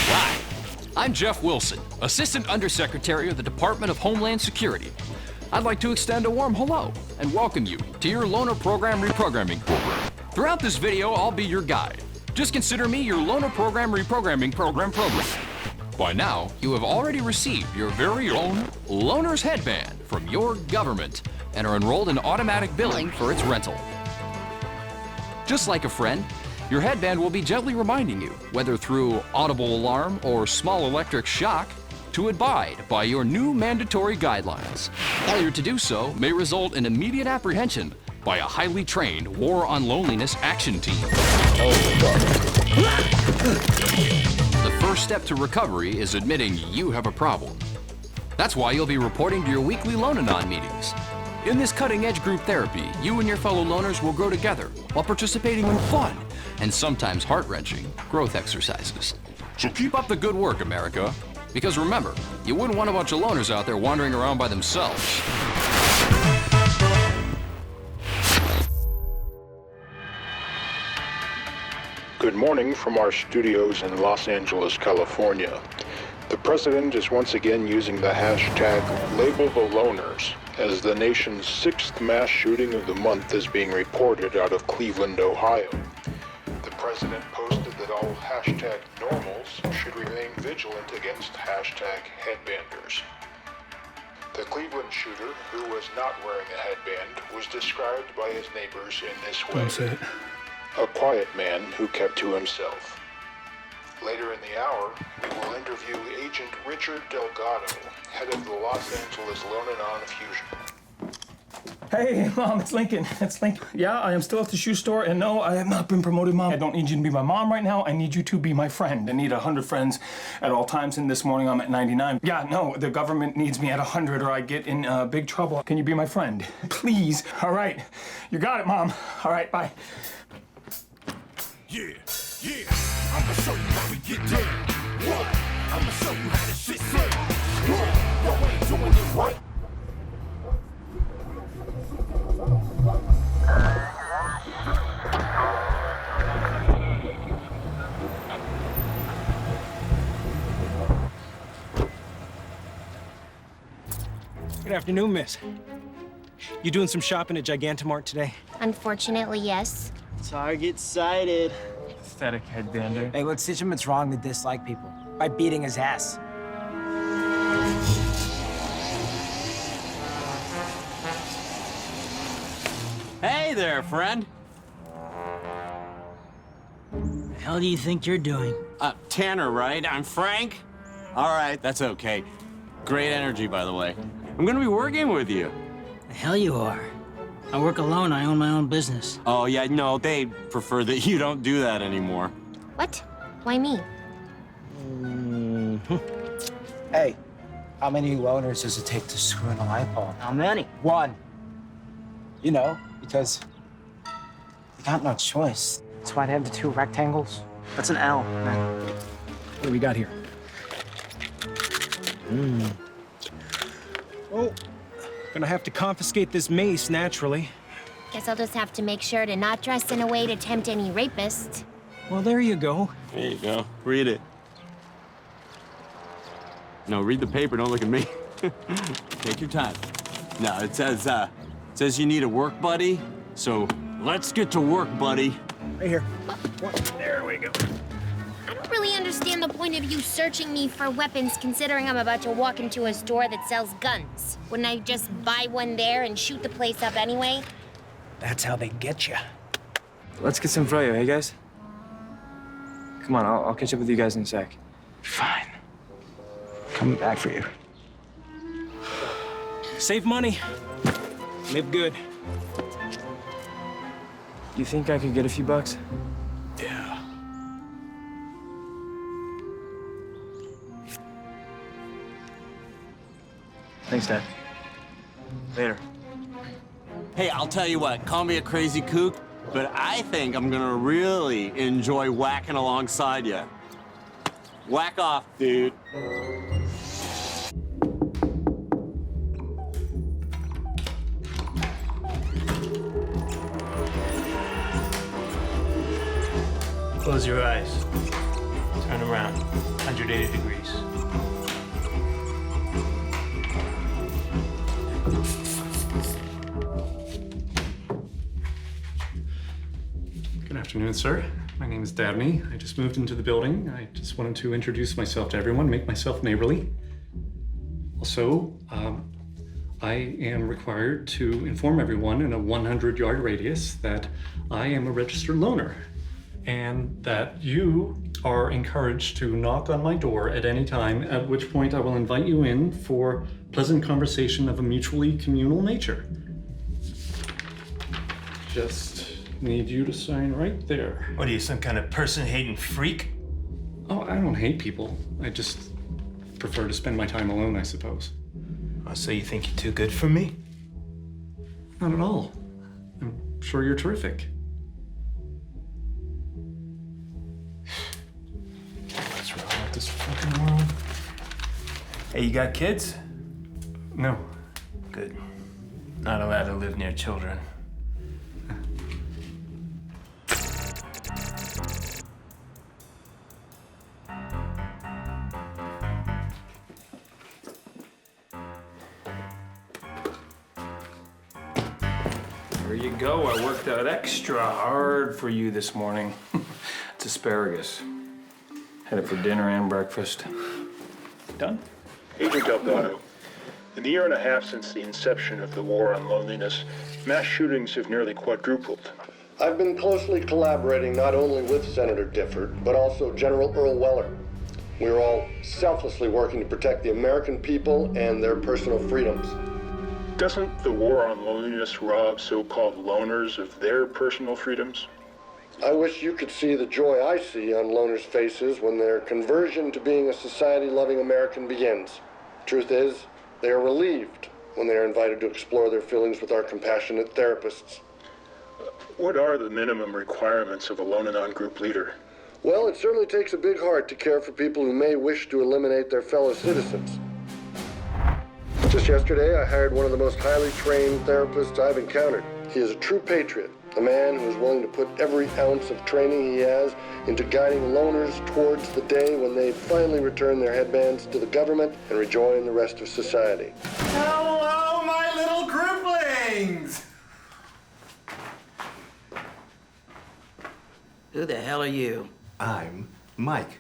Hi, I'm Jeff Wilson, Assistant Undersecretary of the Department of Homeland Security. I'd like to extend a warm hello and welcome you to your Loner Program Reprogramming program. Throughout this video, I'll be your guide. Just consider me your Loner Program Reprogramming program. By now, you have already received your very own Loner's Headband from your government and are enrolled in automatic billing for its rental. Just like a friend, your headband will be gently reminding you, whether through audible alarm or small electric shock, to abide by your new mandatory guidelines. Failure to do so may result in immediate apprehension by a highly trained War on Loneliness action team. The first step to recovery is admitting you have a problem. That's why you'll be reporting to your weekly Lonanon meetings. In this cutting-edge group therapy, you and your fellow loners will grow together while participating in fun and sometimes heart-wrenching growth exercises. So keep up the good work, America. Because remember, you wouldn't want a bunch of loners out there wandering around by themselves. Good morning from our studios in Los Angeles, California. The president is once again using the hashtag #LabelTheLoners as the nation's 6th mass shooting of the month is being reported out of Cleveland, Ohio. The president posted that all hashtag normals should remain vigilant against hashtag headbanders. The Cleveland shooter, who was not wearing a headband, was described by his neighbors in this way. That's it. A quiet man who kept to himself. Later in the hour, we will interview Agent Richard Delgado, head of the Los Angeles Lonanon Fusion. Hey, Mom, it's Lincoln. It's Lincoln. Yeah, I am still at the shoe store, and no, I have not been promoted, Mom. I don't need you to be my mom right now. I need you to be my friend. I need 100 friends at all times, and this morning I'm at 99. Yeah, no, the government needs me at 100 or I get in big trouble. Can you be my friend? Please. All right. You got it, Mom. All right, bye. Yeah, I'ma show you how we get down. What? I'ma show you how this shit sound. What? Yo, ain't doing it right. Good afternoon, miss. You doing some shopping at Gigantomart today? Unfortunately, yes. Target sighted. Pathetic headbander. Hey, let's teach him it's wrong to dislike people by beating his ass. Hey there, friend. The hell do you think you're doing? Tanner, right? I'm Frank. All right, that's okay. Great energy, by the way. I'm gonna be working with you. The hell you are. I work alone, I own my own business. Oh, yeah, no, they prefer that you don't do that anymore. What? Why me? Hey, how many loners does it take to screw in a light bulb? How many? One. You know, because you got no choice. That's why I have the 2 rectangles. That's an L, man. What do we got here? Oh, gonna have to confiscate this mace, naturally. Guess I'll just have to make sure to not dress in a way to tempt any rapist. Well, there you go. There you go. Read it. No, read the paper. Don't look at me. Take your time. No, it says you need a work buddy. So let's get to work, buddy. Right here. There we go. I don't really understand the point of you searching me for weapons, considering I'm about to walk into a store that sells guns. Wouldn't I just buy one there and shoot the place up anyway? That's how they get you. Let's get some froyo, hey guys? Come on, I'll catch up with you guys in a sec. Fine. Coming back for you. Save money. Live good. You think I could get a few bucks? Yeah. Thanks, Dad. Later. Hey, I'll tell you what, call me a crazy kook, but I think I'm gonna really enjoy whacking alongside you. Whack off, dude. Close your eyes. Turn around. 180 degrees. Good afternoon, sir. My name is Dabney. I just moved into the building. I just wanted to introduce myself to everyone, make myself neighborly. Also, I am required to inform everyone in a 100-yard radius that I am a registered loner and that you are encouraged to knock on my door at any time, at which point I will invite you in for pleasant conversation of a mutually communal nature. Just need you to sign right there. What are you, some kind of person-hating freak? Oh, I don't hate people. I just prefer to spend my time alone, I suppose. Oh, so you think you're too good for me? Not at all. I'm sure you're terrific. What's wrong with this fucking world? Hey, you got kids? No. Good. Not allowed to live near children. There you go. I worked out extra hard for you this morning. It's asparagus. Had it for dinner and breakfast. Done? Agent Delgado, in the year and a half since the inception of the war on loneliness, mass shootings have nearly quadrupled. I've been closely collaborating not only with Senator Difford, but also General Earl Weller. We're all selflessly working to protect the American people and their personal freedoms. Doesn't the war on loneliness rob so-called loners of their personal freedoms? I wish you could see the joy I see on loners' faces when their conversion to being a society-loving American begins. Truth is, they are relieved when they are invited to explore their feelings with our compassionate therapists. What are the minimum requirements of a lone and non-group leader? Well, it certainly takes a big heart to care for people who may wish to eliminate their fellow citizens. Just yesterday, I hired one of the most highly trained therapists I've encountered. He is a true patriot, a man who is willing to put every ounce of training he has into guiding loners towards the day when they finally return their headbands to the government and rejoin the rest of society. Hello, my little grouplings! Who the hell are you? I'm Mike.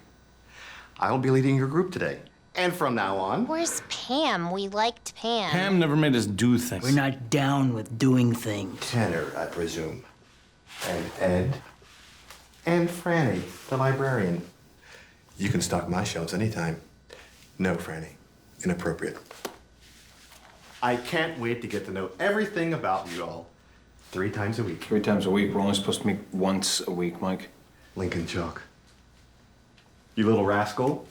I'll be leading your group today. And from now on... Where's Pam? We liked Pam. Pam never made us do things. We're not down with doing things. Tanner, I presume. And Ed. And Franny, the librarian. You can stock my shelves anytime. No, Franny. Inappropriate. I can't wait to get to know everything about you all. 3 times a week. 3 times a week? We're only supposed to meet once a week, Mike. Lincoln Chalk. You little rascal.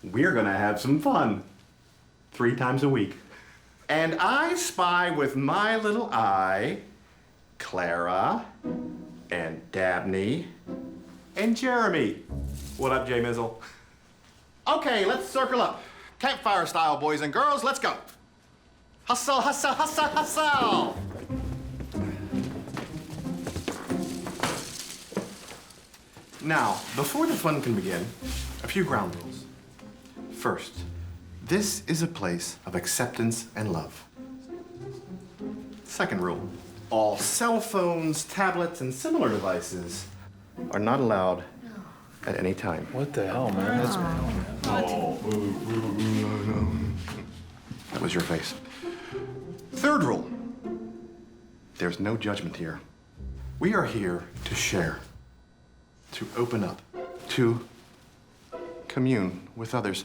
We're gonna have some fun. 3 times a week. And I spy with my little eye Clara and Dabney and Jeremy. What up, Jay Mizzle? Okay, let's circle up. Campfire style, boys and girls, let's go. Hustle, hustle, hustle, hustle! Now, before the fun can begin, a few ground rules. First, this is a place of acceptance and love. Second rule, all cell phones, tablets, and similar devices are not allowed at any time. What the hell, man? That's That was your face. Third rule, there's no judgment here. We are here to share, to open up, to commune with others.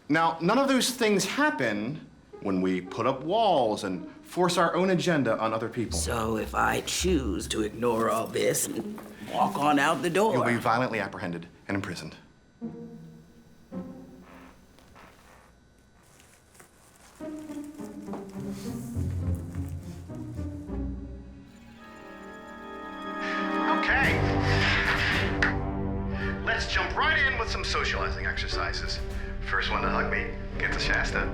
Now, none of those things happen when we put up walls and force our own agenda on other people. So if I choose to ignore all this and walk on out the door... You'll be violently apprehended and imprisoned. Okay. Let's jump right in with some socializing exercises. First one to hug me gets a Shasta.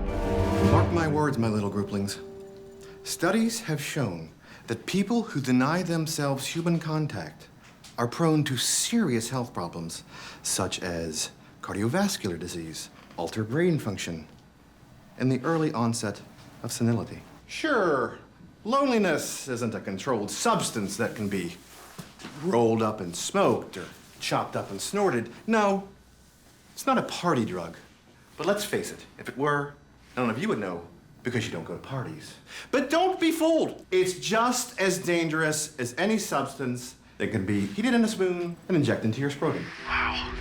Mark my words, my little grouplings. Studies have shown that people who deny themselves human contact are prone to serious health problems, such as cardiovascular disease, altered brain function, and the early onset of senility. Sure, loneliness isn't a controlled substance that can be rolled up and smoked or chopped up and snorted. No, it's not a party drug. But let's face it, if it were, none of you would know because you don't go to parties. But don't be fooled. It's just as dangerous as any substance that can be heated in a spoon and injected into your scrotum. Wow.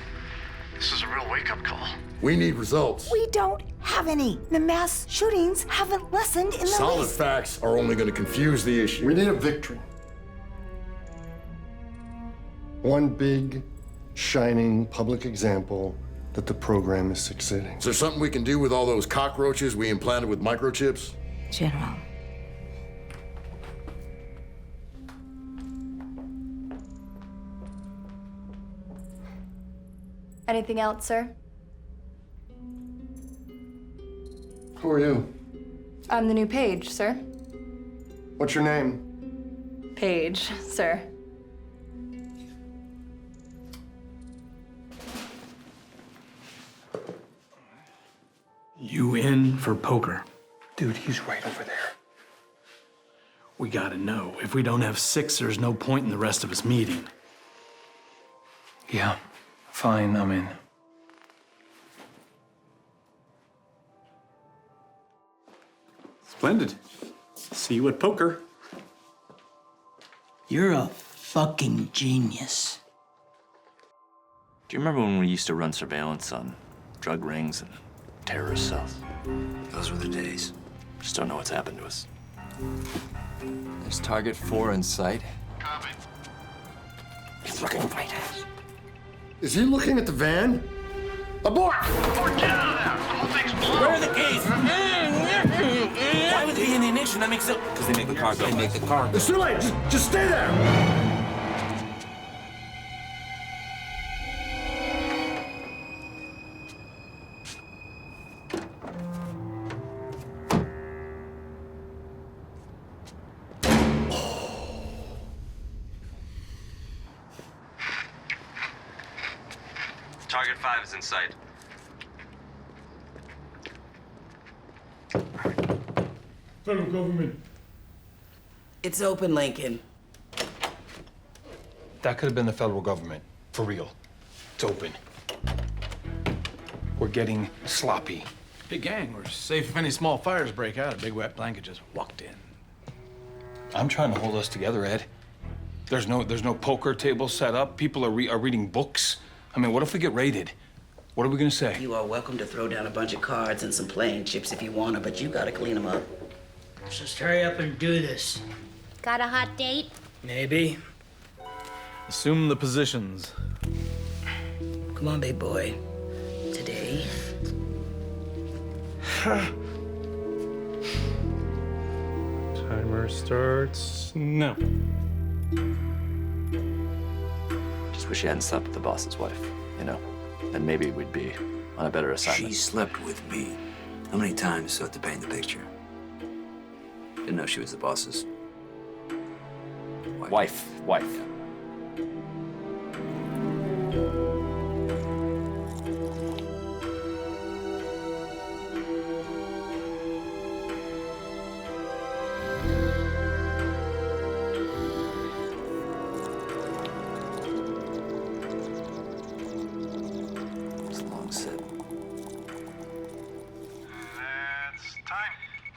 This is a real wake-up call. We need results. We don't have any. The mass shootings haven't lessened in the Solid least. facts are only going to confuse the issue. We need a victory. One big, shining public example that the program is succeeding. Is there something we can do with all those cockroaches we implanted with microchips? General. Anything else, sir? Who are you? I'm the new Paige, sir. What's your name? Paige, sir. You in for poker? Dude, he's right over there. We gotta know. If we don't have six, there's no point in the rest of us meeting. Yeah, fine, I'm in. Splendid. See you at poker. You're a fucking genius. Do you remember when we used to run surveillance on drug rings and terrorist cells? Those were the days. Just don't know what's happened to us. There's target 4 in sight. He's looking right at us. Is he looking at the van? Abort! Abort, get out of there! The whole thing's blown! Where are the keys? Why would they be in the ignition? That makes it... Because they make the car go. They make the car go. It's too late. Just stay there. Target 5 is in sight. Federal government. It's open, Lincoln. That could have been the federal government, for real. It's open. We're getting sloppy. Big gang. We're safe if any small fires break out. A big wet blanket just walked in. I'm trying to hold us together, Ed. There's no poker table set up. People are reading books. I mean, what if we get raided? What are we gonna say? You are welcome to throw down a bunch of cards and some playing chips if you want to, but you gotta clean them up. Just hurry up and do this. Got a hot date? Maybe. Assume the positions. Come on, big boy. Today. Timer starts now. Just wish you hadn't slept with the boss's wife, you know? Then maybe we'd be on a better assignment. She slept with me. How many times so to paint the picture? Didn't know she was the boss's wife. It's a long sit.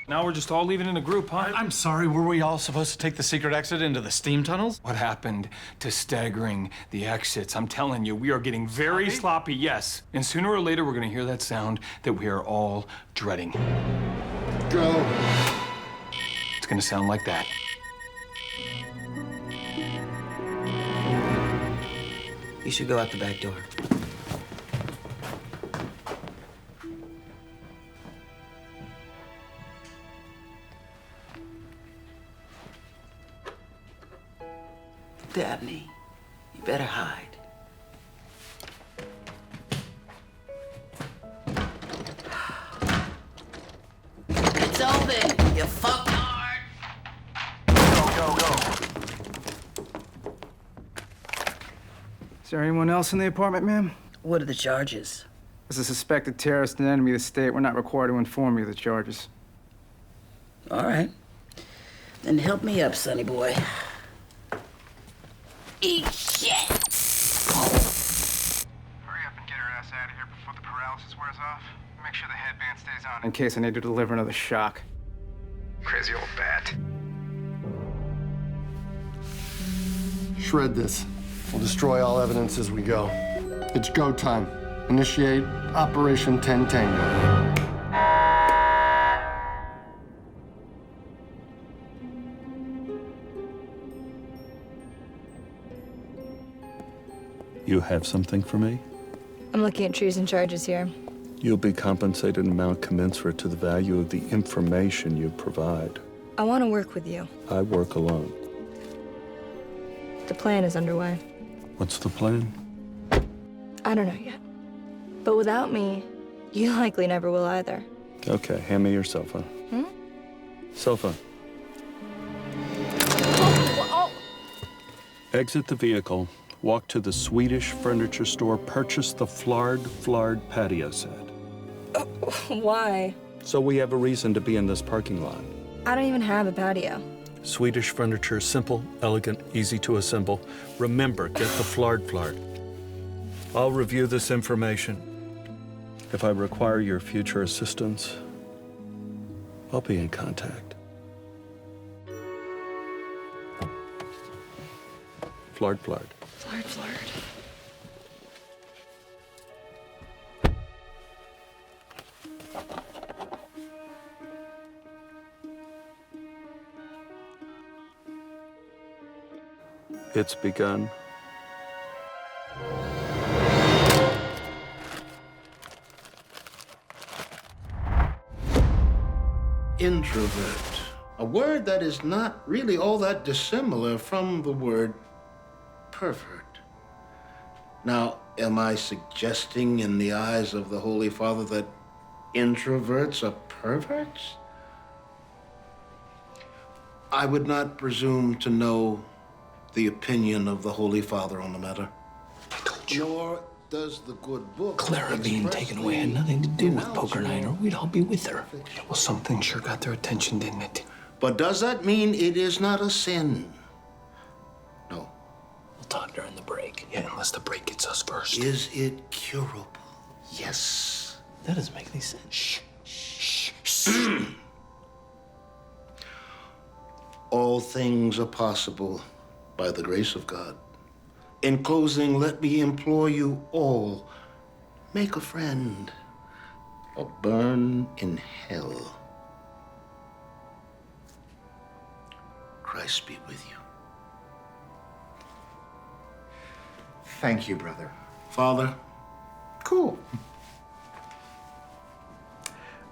Now we're just all leaving in a group, huh? I'm sorry, were we all supposed to take the secret exit into the steam tunnels? What happened to staggering the exits? I'm telling you, we are getting very sloppy, yes. And sooner or later, we're gonna hear that sound that we are all dreading. Go. It's gonna sound like that. You should go out the back door. Dabney, you better hide. It's open, you fucktard. Go, go, go. Is there anyone else in the apartment, ma'am? What are the charges? As a suspected terrorist and enemy of the state, we're not required to inform you of the charges. All right. Then help me up, sonny boy. Eat shit! Hurry up and get her ass out of here before the paralysis wears off. Make sure the headband stays on in case I need to deliver another shock. Crazy old bat. Shred this. We'll destroy all evidence as we go. It's go time. Initiate Operation 10 Tango. You have something for me? I'm looking at treason charges here. You'll be compensated an amount commensurate to the value of the information you provide. I want to work with you. I work alone. The plan is underway. What's the plan? I don't know yet. But without me, you likely never will either. Okay, hand me your cell phone. Cell phone. Exit the vehicle, walk to the Swedish furniture store, purchase the Flard patio set. Why? So we have a reason to be in this parking lot. I don't even have a patio. Swedish furniture, simple, elegant, easy to assemble. Remember, get the Flard. I'll review this information. If I require your future assistance, I'll be in contact. Flard. Flard. It's begun. Introvert. A word that is not really all that dissimilar from the word pervert. Now, am I suggesting in the eyes of the Holy Father that introverts are perverts? I would not presume to know the opinion of the Holy Father on the matter. I told you. Nor does the good book. Clara being taken away had nothing to do with poker night, or we'd all be with her. Yeah, well, something sure got their attention, didn't it? But does that mean it is not a sin? No. We'll talk during the break. Yeah, unless the break gets us first. Is it curable? Yes. That doesn't make any sense. Shh. All things are possible by the grace of God. In closing, let me implore you all, make a friend or burn in hell. Christ be with you. Thank you, brother. Father? Cool.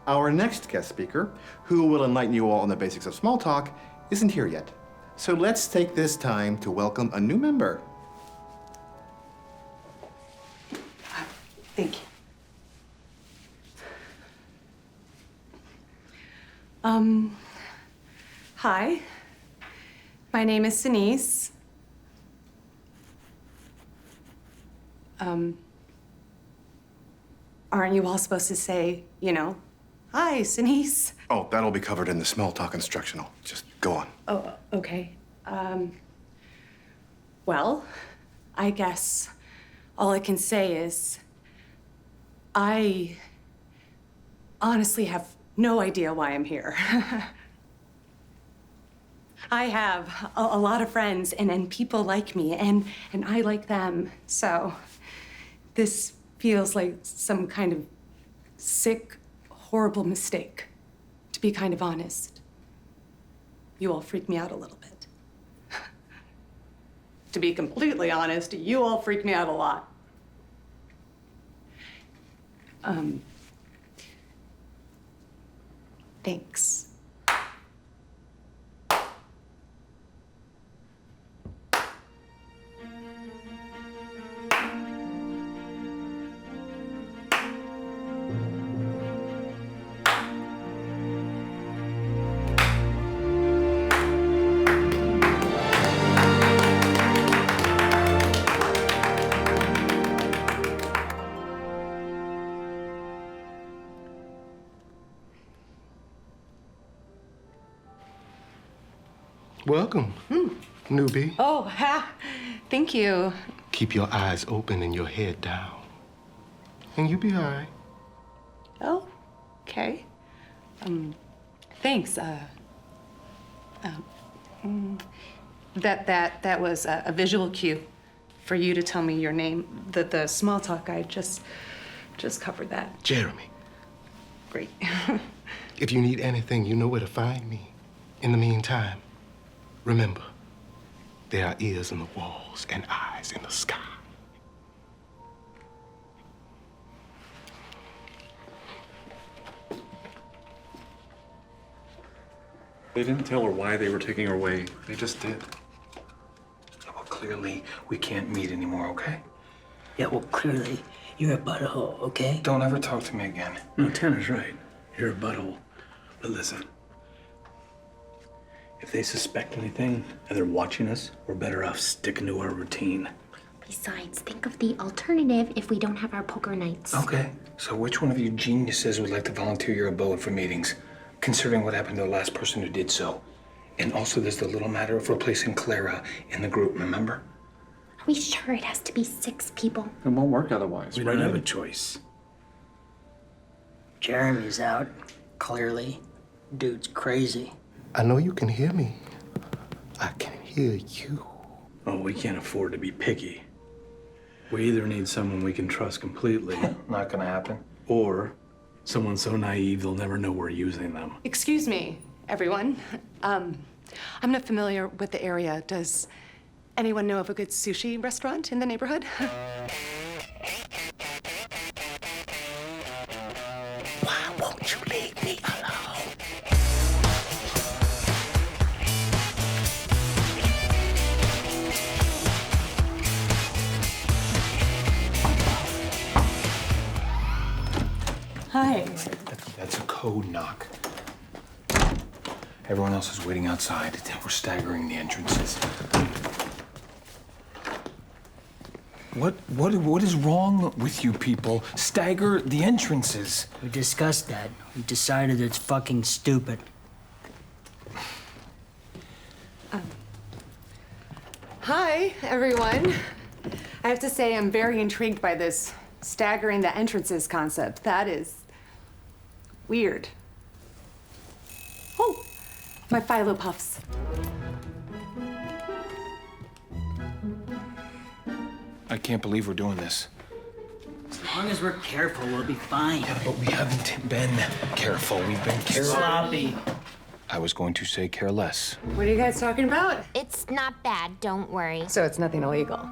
Our next guest speaker, who will enlighten you all on the basics of small talk, isn't here yet. So let's take this time to welcome a new member. Thank you. Hi. My name is Sinise. Aren't you all supposed to say, hi, Sinise? Oh, that'll be covered in the small talk instructional. Just go on. Oh, okay. Well, I guess all I can say is I honestly have no idea why I'm here. I have a lot of friends and people like me, and I like them. So this feels like some kind of sick, horrible mistake, to be kind of honest. You all freak me out a little bit. To be completely honest, you all freak me out a lot. Thanks. Welcome, newbie. Oh, thank you. Keep your eyes open and your head down. And you'll be all right. Oh, okay. Thanks. That was a visual cue for you to tell me your name. The small talk I just covered that. Jeremy. Great. If you need anything, you know where to find me. In the meantime, remember, there are ears in the walls and eyes in the sky. They didn't tell her why they were taking her away. They just did. Well, clearly, we can't meet anymore, okay? Yeah, well, clearly, you're a butthole, okay? Don't ever talk to me again. No, Tanner's right. You're a butthole. But listen, if they suspect anything and they're watching us, we're better off sticking to our routine. Besides, think of the alternative if we don't have our poker nights. Okay, so which one of you geniuses would like to volunteer your abode for meetings, considering what happened to the last person who did so? And also, there's the little matter of replacing Clara in the group, remember? Are we sure it has to be 6 people? It won't work otherwise. We don't have a choice. Jeremy's out, clearly. Dude's crazy. I know you can hear me. I can hear you. Oh, we can't afford to be picky. We either need someone we can trust completely. Not gonna happen. Or someone so naive they'll never know we're using them. Excuse me, everyone. I'm not familiar with the area. Does anyone know of a good sushi restaurant in the neighborhood? Why won't you leave me alone? Hi. That's a code knock. Everyone else is waiting outside. We're staggering the entrances. What is wrong with you people? Stagger the entrances. We discussed that. We decided it's fucking stupid. Hi, everyone. I have to say I'm very intrigued by this staggering the entrances concept. That is weird. Oh, my Philo Puffs. I can't believe we're doing this. As long as we're careful, we'll be fine. Yeah, but we haven't been careful. We've been careless. Sloppy. I was going to say careless. What are you guys talking about? It's not bad, don't worry. So it's nothing illegal.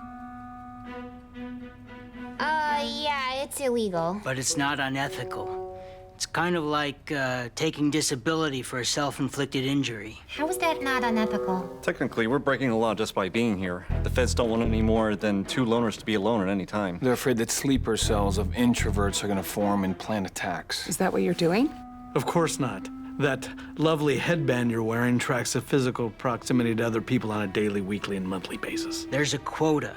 Yeah, it's illegal. But it's not unethical. It's kind of like taking disability for a self-inflicted injury. How is that not unethical? Technically, we're breaking the law just by being here. The feds don't want any more than 2 loners to be alone at any time. They're afraid that sleeper cells of introverts are going to form and plan attacks. Is that what you're doing? Of course not. That lovely headband you're wearing tracks a physical proximity to other people on a daily, weekly, and monthly basis. There's a quota.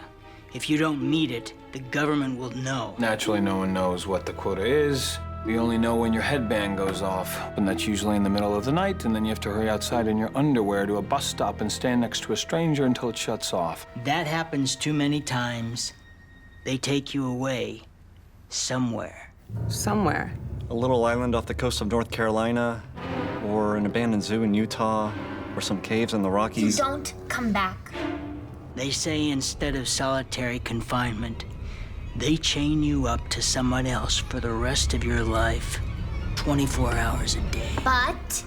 If you don't meet it, the government will know. Naturally, no one knows what the quota is. We only know when your headband goes off, and that's usually in the middle of the night, and then you have to hurry outside in your underwear to a bus stop and stand next to a stranger until it shuts off. That happens too many times. They take you away. Somewhere. Somewhere? A little island off the coast of North Carolina, or an abandoned zoo in Utah, or some caves in the Rockies. Don't come back. They say instead of solitary confinement, they chain you up to someone else for the rest of your life, 24 hours a day. But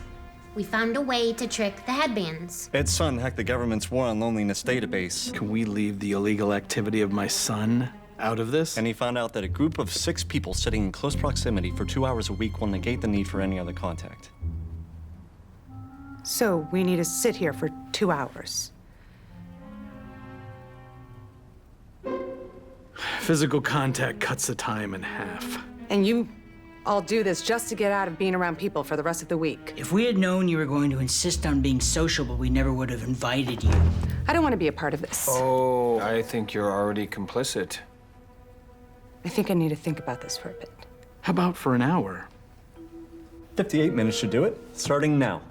we found a way to trick the headbands. Ed's son hacked the government's War on Loneliness database. Can we leave the illegal activity of my son out of this? And he found out that a group of 6 people sitting in close proximity for 2 hours a week will negate the need for any other contact. So we need to sit here for 2 hours. Physical contact cuts the time in half. And you all do this just to get out of being around people for the rest of the week. If we had known you were going to insist on being sociable, we never would have invited you. I don't want to be a part of this. Oh, I think you're already complicit. I think I need to think about this for a bit. How about for an hour? 58 minutes should do it, starting now.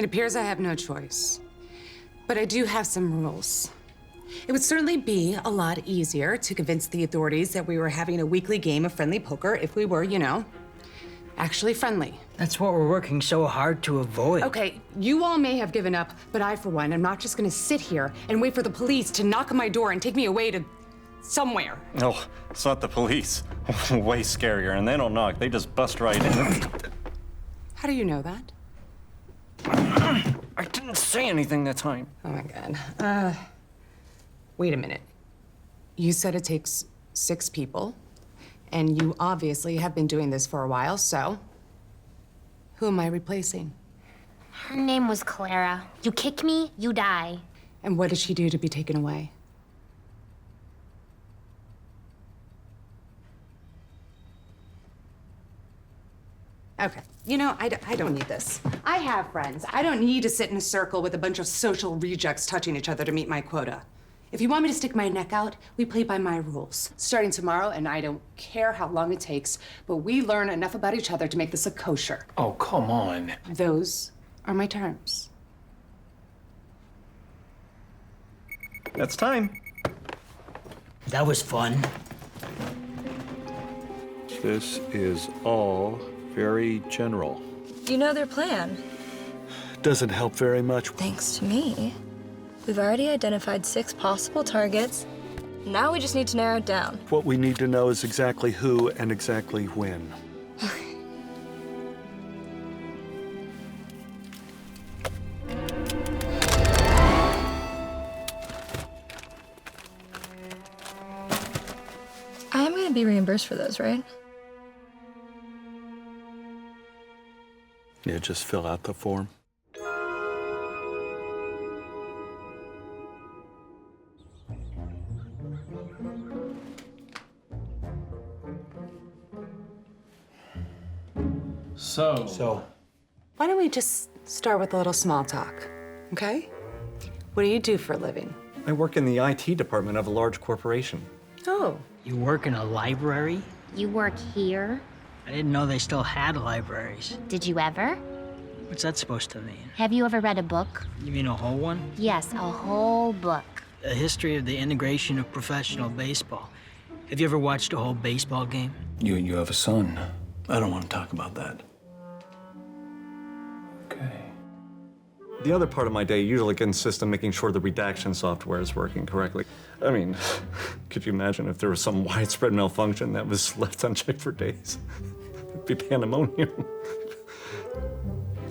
It appears I have no choice. But I do have some rules. It would certainly be a lot easier to convince the authorities that we were having a weekly game of friendly poker if we were, you know, actually friendly. That's what we're working so hard to avoid. Okay, you all may have given up, but I, for one, am not just gonna sit here and wait for the police to knock on my door and take me away to somewhere. No, it's not the police. Way scarier, and they don't knock. They just bust right in. How do you know that? I didn't say anything that time. Oh my God. Wait a minute. You said it takes 6 people, and you obviously have been doing this for a while, so who am I replacing? Her name was Clara. You kick me, you die. And what did she do to be taken away? Okay, you know, I don't need this. I have friends. I don't need to sit in a circle with a bunch of social rejects touching each other to meet my quota. If you want me to stick my neck out, we play by my rules. Starting tomorrow, and I don't care how long it takes, but we learn enough about each other to make this a kosher. Oh, come on. Those are my terms. That's time. That was fun. This is all very general. You know their plan. Doesn't help very much. Thanks to me. We've already identified 6 possible targets. Now we just need to narrow it down. What we need to know is exactly who and exactly when. I am going to be reimbursed for those, right? Yeah, just fill out the form. So. Why don't we just start with a little small talk, okay? What do you do for a living? I work in the IT department of a large corporation. Oh. You work in a library? You work here? I didn't know they still had libraries. Did you ever? What's that supposed to mean? Have you ever read a book? You mean a whole one? Yes, a whole book. A history of the integration of professional baseball. Have you ever watched a whole baseball game? You have a son. I don't want to talk about that. The other part of my day usually consists in making sure the redaction software is working correctly. I mean, could you imagine if there was some widespread malfunction that was left unchecked for days? It'd be pandemonium.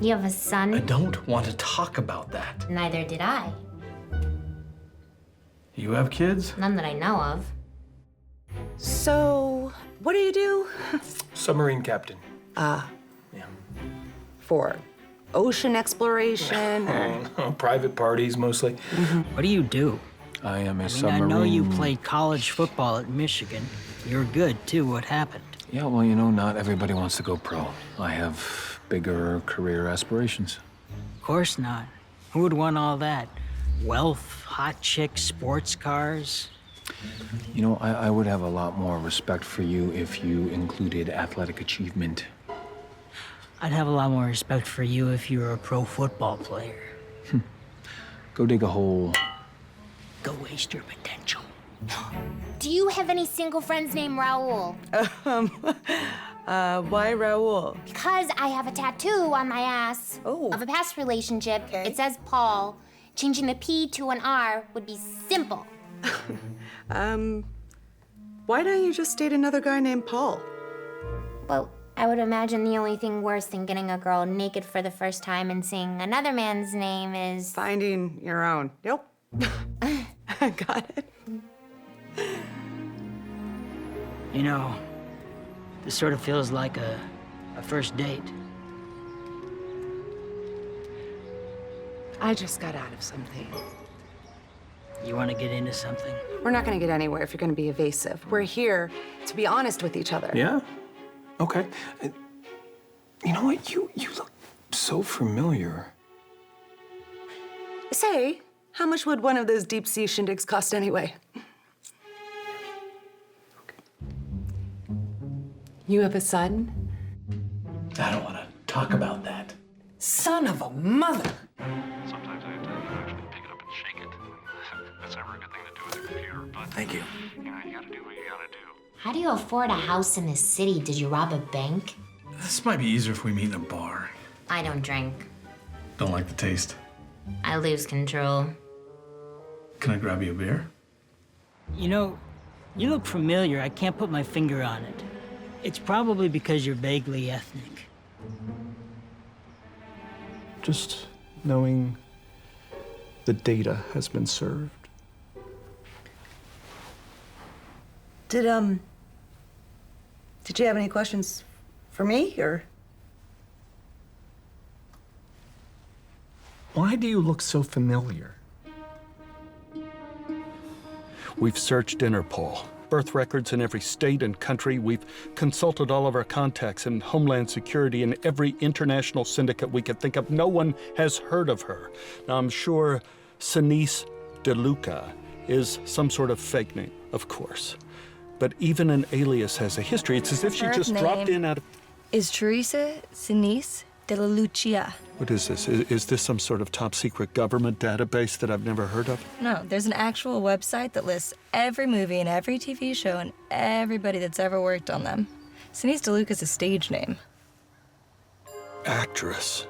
You have a son? I don't want to talk about that. Neither did I. You have kids? None that I know of. So, what do you do? Submarine captain. Yeah. For ocean exploration? Private parties, mostly. What do you do? I am a I submarine. know you played college football at Michigan. You're good, too. What happened? Yeah, well, you know, not everybody wants to go pro. I have bigger career aspirations. Of course not. Who would want all that? Wealth, hot chicks, sports cars? You know, I would have a lot more respect for you if you included athletic achievement. I'd have a lot more respect for you if you were a pro football player. Go dig a hole. Go waste your potential. Do you have any single friends named Raoul? Why Raoul? Because I have a tattoo on my ass of a past relationship. Okay. It says Paul. Changing the P to an R would be simple. Why don't you just date another guy named Paul? Well, I would imagine the only thing worse than getting a girl naked for the first time and seeing another man's name is... Finding your own. Yep. Got it. You know, this sort of feels like a first date. I just got out of something. You want to get into something? We're not going to get anywhere if you're going to be evasive. We're here to be honest with each other. Yeah? Okay. You know what? You look so familiar. Say, how much would one of those deep sea shindigs cost anyway? You have a son? I don't want to talk about that. Son of a mother! Sometimes I have to actually pick it up and shake it. That's never a good thing to do with a computer, but... Thank you. You know, you gotta do what you gotta do. How do you afford a house in the city? Did you rob a bank? This might be easier if we meet in a bar. I don't drink. Don't like the taste. I lose control. Can I grab you a beer? You know, you look familiar. I can't put my finger on it. It's probably because you're vaguely ethnic. Just knowing the data has been served. Did you have any questions for me, or? Why do you look so familiar? We've searched Interpol, birth records in every state and country. We've consulted all of our contacts in Homeland Security and every international syndicate we could think of. No one has heard of her. Now, I'm sure Sinise DeLuca is some sort of fake name, of course. But even an alias has a history. It's as if she just dropped in out of... Is Teresa Sinise de la Lucia. What is this? Is this some sort of top secret government database that I've never heard of? No, there's an actual website that lists every movie and every TV show and everybody that's ever worked on them. Sinise DeLuca is a stage name. Actress.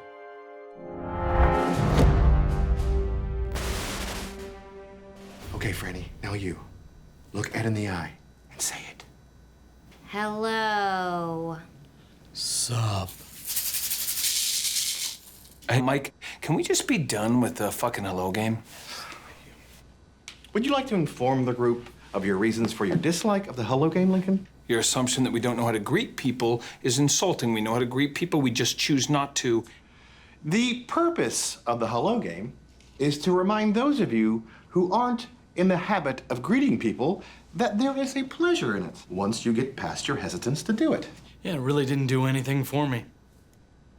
Okay, Franny, now you. Look Ed in the eye and say it. Hello. Sup? Hey, Mike, can we just be done with the fucking hello game? Would you like to inform the group of your reasons for your dislike of the hello game, Lincoln? Your assumption that we don't know how to greet people is insulting. We know how to greet people, we just choose not to. The purpose of the hello game is to remind those of you who aren't in the habit of greeting people that there is a pleasure in it once you get past your hesitance to do it. Yeah, it really didn't do anything for me.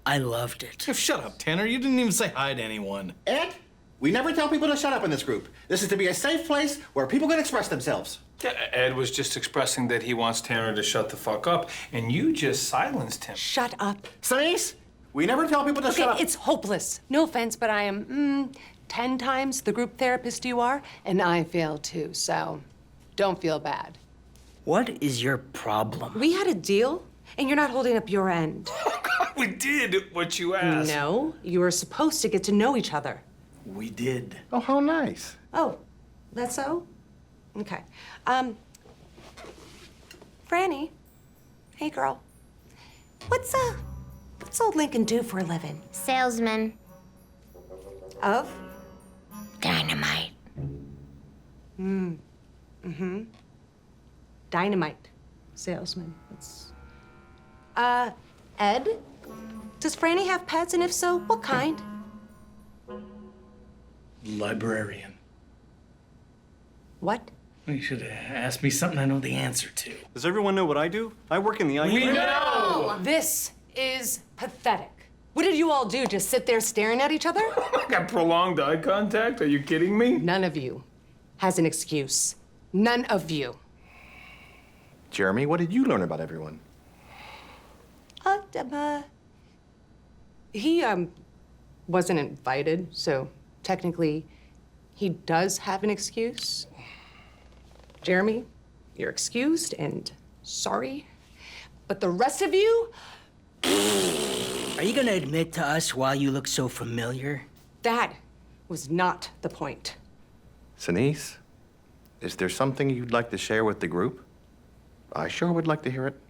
I loved it. Shut up, Tanner. You didn't even say hi to anyone. Ed, we never tell people to shut up in this group. This is to be a safe place where people can express themselves. Yeah, Ed was just expressing that he wants Tanner to shut the fuck up, and you just silenced him. Shut up. Sinise, we never tell people to shut up. It's hopeless. No offense, but I am 10 times the group therapist you are, and I fail too, so don't feel bad. What is your problem? We had a deal, and you're not holding up your end. We did what you asked. No, you were supposed to get to know each other. We did. Oh, how nice. Oh, that's so? Okay. Franny. Hey, girl. What's old Lincoln do for a living? Salesman. Of? Dynamite. Dynamite salesman. That's... Ed? Does Franny have pets, and if so, what kind? Librarian. What? Well, you should have asked me something I know the answer to. Does everyone know what I do? I work in the IT. We know! This is pathetic. What did you all do? Just sit there staring at each other? Got prolonged eye contact? Are you kidding me? None of you has an excuse. None of you. Jeremy, what did you learn about everyone? He wasn't invited, so technically he does have an excuse. Jeremy, you're excused and sorry. But the rest of you... Are you gonna admit to us why you look so familiar? That was not the point. Sinise, is there something you'd like to share with the group? I sure would like to hear it.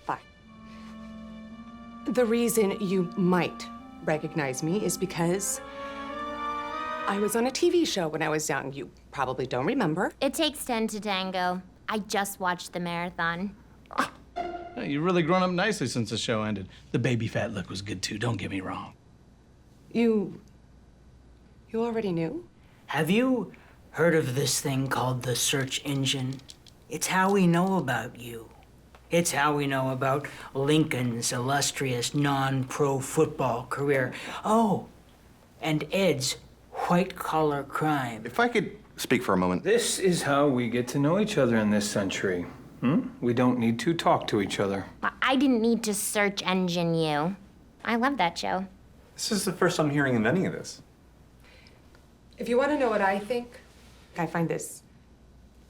Fine. The reason you might recognize me is because I was on a TV show when I was young. You probably don't remember. It takes 10 to tango. I just watched the marathon. Hey, you've really grown up nicely since the show ended. The baby fat look was good too, don't get me wrong. You already knew? Have you heard of this thing called the search engine? It's how we know about you. It's how we know about Lincoln's illustrious non-pro football career. Oh, and Ed's white-collar crime. If I could speak for a moment. This is how we get to know each other in this century. We don't need to talk to each other. I didn't need to search engine you. I love that show. This is the first I'm hearing of any of this. If you want to know what I think, I find this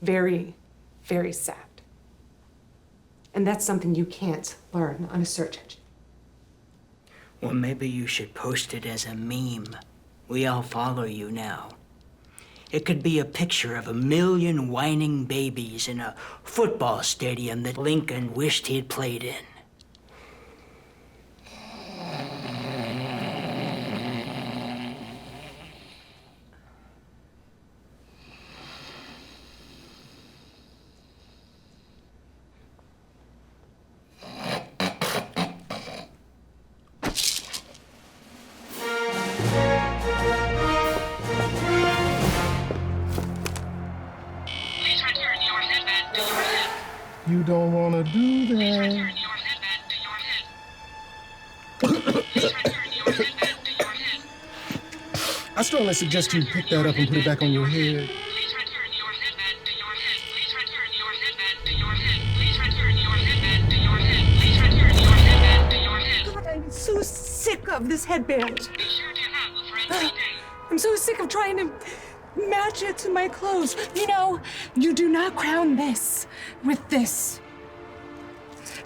very, very sad. And that's something you can't learn on a search engine. Well, maybe you should post it as a meme. We all follow you now. It could be a picture of 1 million whining babies in a football stadium that Lincoln wished he'd played in. You don't want to do that. I strongly suggest you pick that up and put it back on your head. God, I'm so sick of this headband. I'm so sick of trying to match it to my clothes. You know, you do not crown this with this.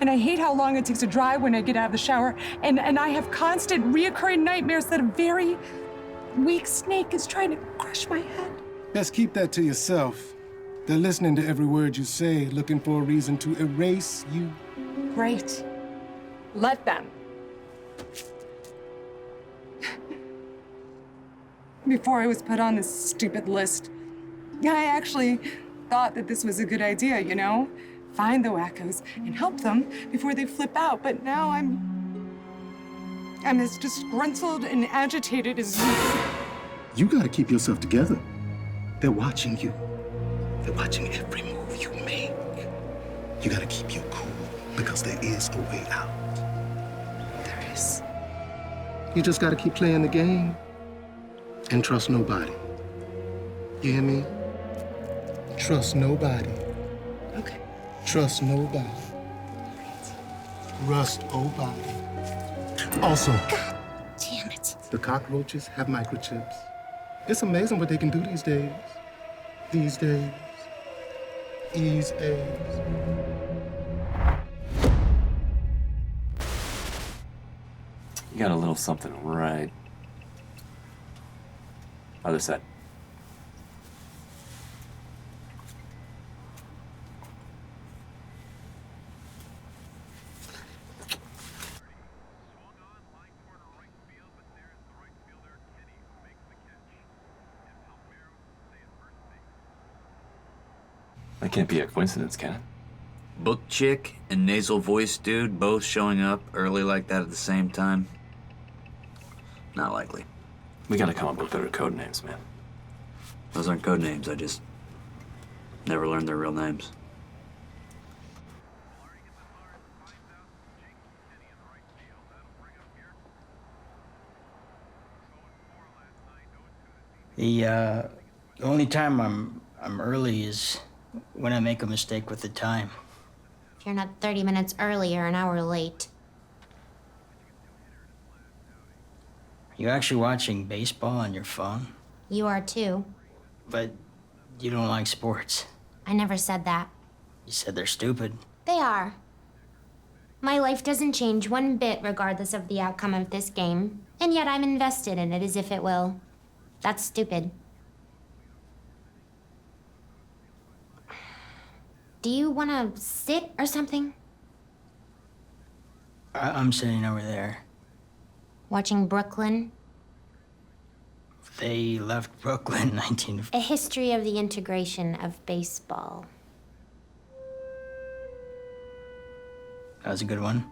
And I hate how long it takes to dry when I get out of the shower. And I have constant reoccurring nightmares that a very weak snake is trying to crush my head. Best keep that to yourself. They're listening to every word you say, looking for a reason to erase you. Great. Let them. Before I was put on this stupid list, I actually thought that this was a good idea, you know? Find the wackos and help them before they flip out. But now I'm as disgruntled and agitated as you. You gotta keep yourself together. They're watching you. They're watching every move you make. You gotta keep your cool, because there is a way out. There is. You just gotta keep playing the game and trust nobody. You hear me? Trust nobody. Okay. Trust nobody. Rust nobody. Also, God damn it. The cockroaches have microchips. It's amazing what they can do these days. These days. These days. You got a little something right. Other side. That can't be a coincidence, can it? Book chick and nasal voice dude both showing up early like that at the same time? Not likely. We gotta come up with better code names, man. Those aren't code names. I just never learned their real names. The only time I'm early is when I make a mistake with the time. If you're not 30 minutes early, you're an hour late. You actually watching baseball on your phone? You are too. But you don't like sports. I never said that. You said they're stupid. They are. My life doesn't change one bit regardless of the outcome of this game, and yet I'm invested in it as if it will. That's stupid. Do you want to sit or something? I'm sitting over there. Watching Brooklyn? They left Brooklyn in 19... A history of the integration of baseball. That was a good one.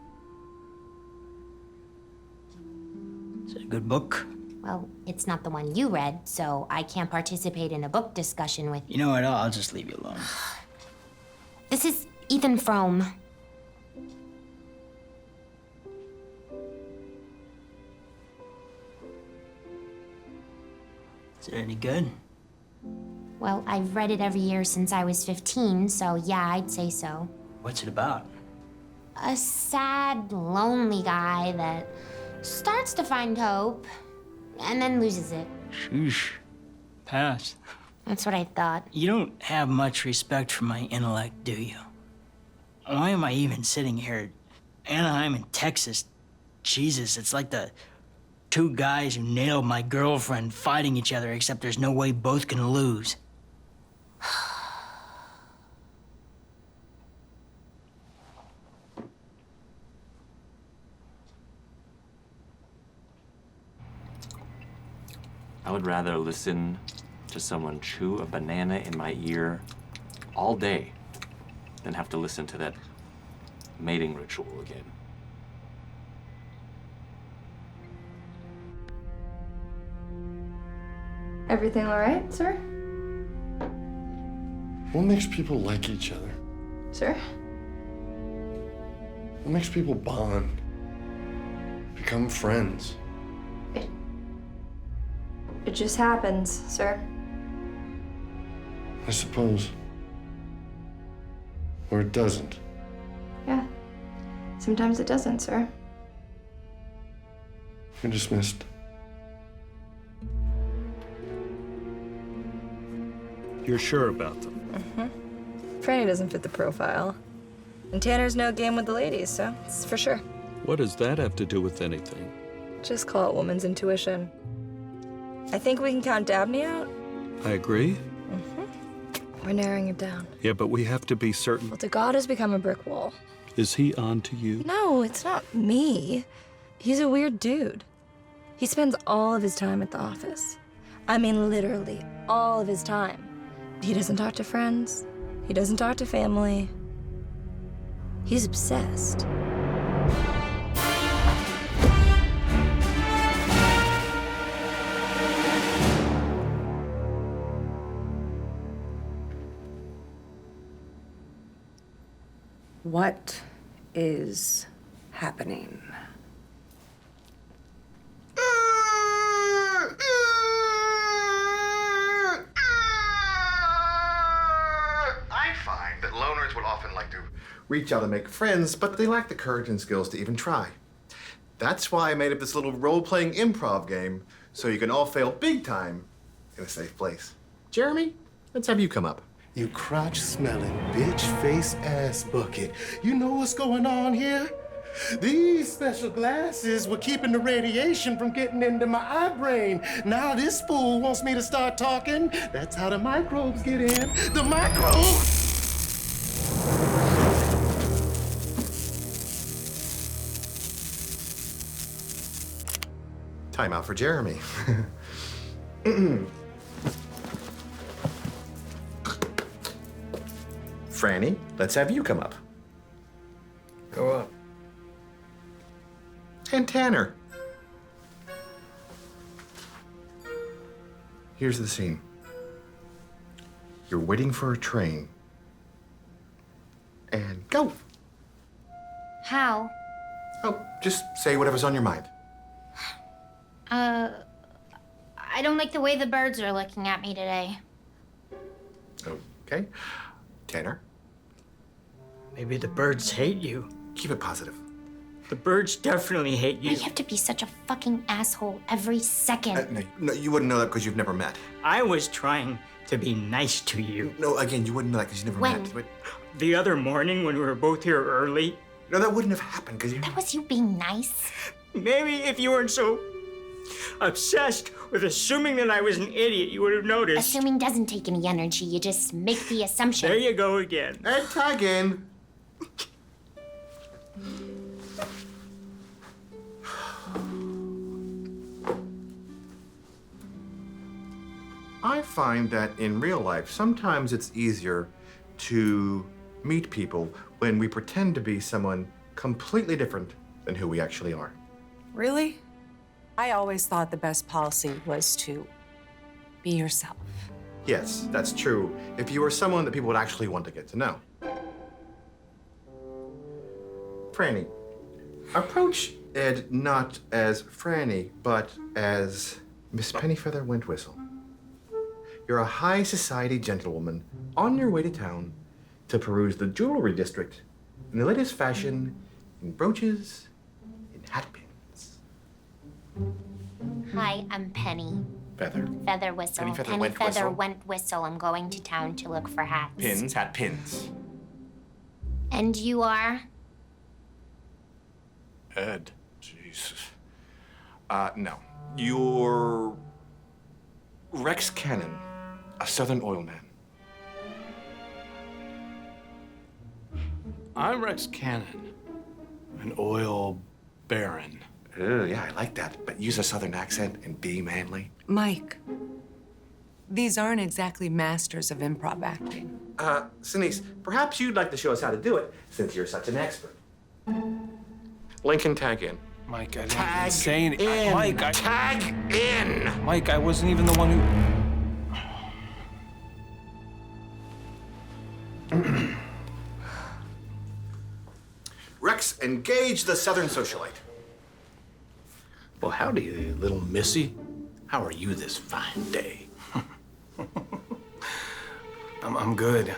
Is it a good book? Well, it's not the one you read, so I can't participate in a book discussion with you. You know what? I'll just leave you alone. This is Ethan Frome. Is it any good? Well, I've read it every year since I was 15, so yeah, I'd say so. What's it about? A sad, lonely guy that starts to find hope and then loses it. Sheesh. Pass. That's what I thought. You don't have much respect for my intellect, do you? Why am I even sitting here? Anaheim in Texas. Jesus, it's like the two guys who nailed my girlfriend fighting each other, except there's no way both can lose. I would rather listen to someone chew a banana in my ear all day than have to listen to that mating ritual again. Everything all right, sir? What makes people like each other? Sir? What makes people bond? Become friends? It just happens, sir. I suppose. Or it doesn't. Yeah. Sometimes it doesn't, sir. You're dismissed. You're sure about them? Mm-hmm. Franny doesn't fit the profile. And Tanner's no game with the ladies, so it's for sure. What does that have to do with anything? Just call it woman's intuition. I think we can count Dabney out. I agree. Mm-hmm. We're narrowing it down. Yeah, but we have to be certain. Well, the god has become a brick wall. Is he on to you? No, it's not me. He's a weird dude. He spends all of his time at the office. I mean, literally, all of his time. He doesn't talk to friends. He doesn't talk to family. He's obsessed. What is happening? I find that loners would often like to reach out and make friends, but they lack the courage and skills to even try. That's why I made up this little role-playing improv game, so you can all fail big time in a safe place. Jeremy, let's have you come up. You crotch-smelling, bitch-face-ass bucket. You know what's going on here? These special glasses were keeping the radiation from getting into my eye brain. Now this fool wants me to start talking. That's how the microbes get in. The microbes! Time out for Jeremy. Franny, let's have you come up. Go up. And Tanner. Here's the scene. You're waiting for a train. And go. How? Oh, just say whatever's on your mind. I don't like the way the birds are looking at me today. Okay. Tanner? Maybe the birds hate you. Keep it positive. The birds definitely hate you. You have to be such a fucking asshole every second. No, you wouldn't know that because you've never met. I was trying to be nice to you. No, again, you wouldn't know that because you never When? met. The other morning when we were both here early. No, that wouldn't have happened because you... That was you being nice. Maybe if you weren't so obsessed with assuming that I was an idiot, you would have noticed. Assuming doesn't take any energy. You just make the assumption. There you go again. And tag in. I find that in real life, sometimes it's easier to meet people when we pretend to be someone completely different than who we actually are. Really? I always thought the best policy was to be yourself. Yes, that's true. If you were someone that people would actually want to get to know. Franny, approach Ed not as Franny, but as Miss Pennyfeather Wentwhistle. You're a high society gentlewoman on your way to town to peruse the jewelry district in the latest fashion in brooches and hat pins. Hi, I'm Penny. Feather. Feather Whistle. Penny Feather Penny Went Feather Whistle. Went Whistle. I'm going to town to look for hats. Pins, hat pins. And you are? Ed. Jesus. No. You're Rex Cannon, a Southern oil man. I'm Rex Cannon, an oil baron. Yeah, I like that. But use a Southern accent and be manly. Mike, these aren't exactly masters of improv acting. Sinise, perhaps you'd like to show us how to do it, since you're such an expert. Lincoln, tag in. Mike, I didn't Tag say anything. in. Mike, Tag in. Mike, I wasn't even the one who. Rex, engage the Southern socialite. Well, howdy, little missy. How are you this fine day? I'm good.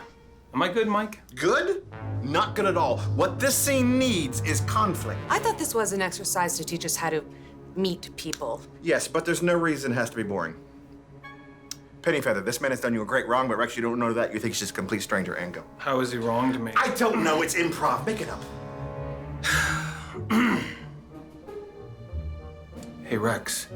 Am I good, Mike? Good? Not good at all. What this scene needs is conflict. I thought this was an exercise to teach us how to meet people. Yes, but there's no reason it has to be boring. Penny Feather, this man has done you a great wrong, but Rex, you don't know that. You think he's just a complete stranger, and go. How is he wrong to me? I don't know. It's improv. Make it up. Hey, Rex.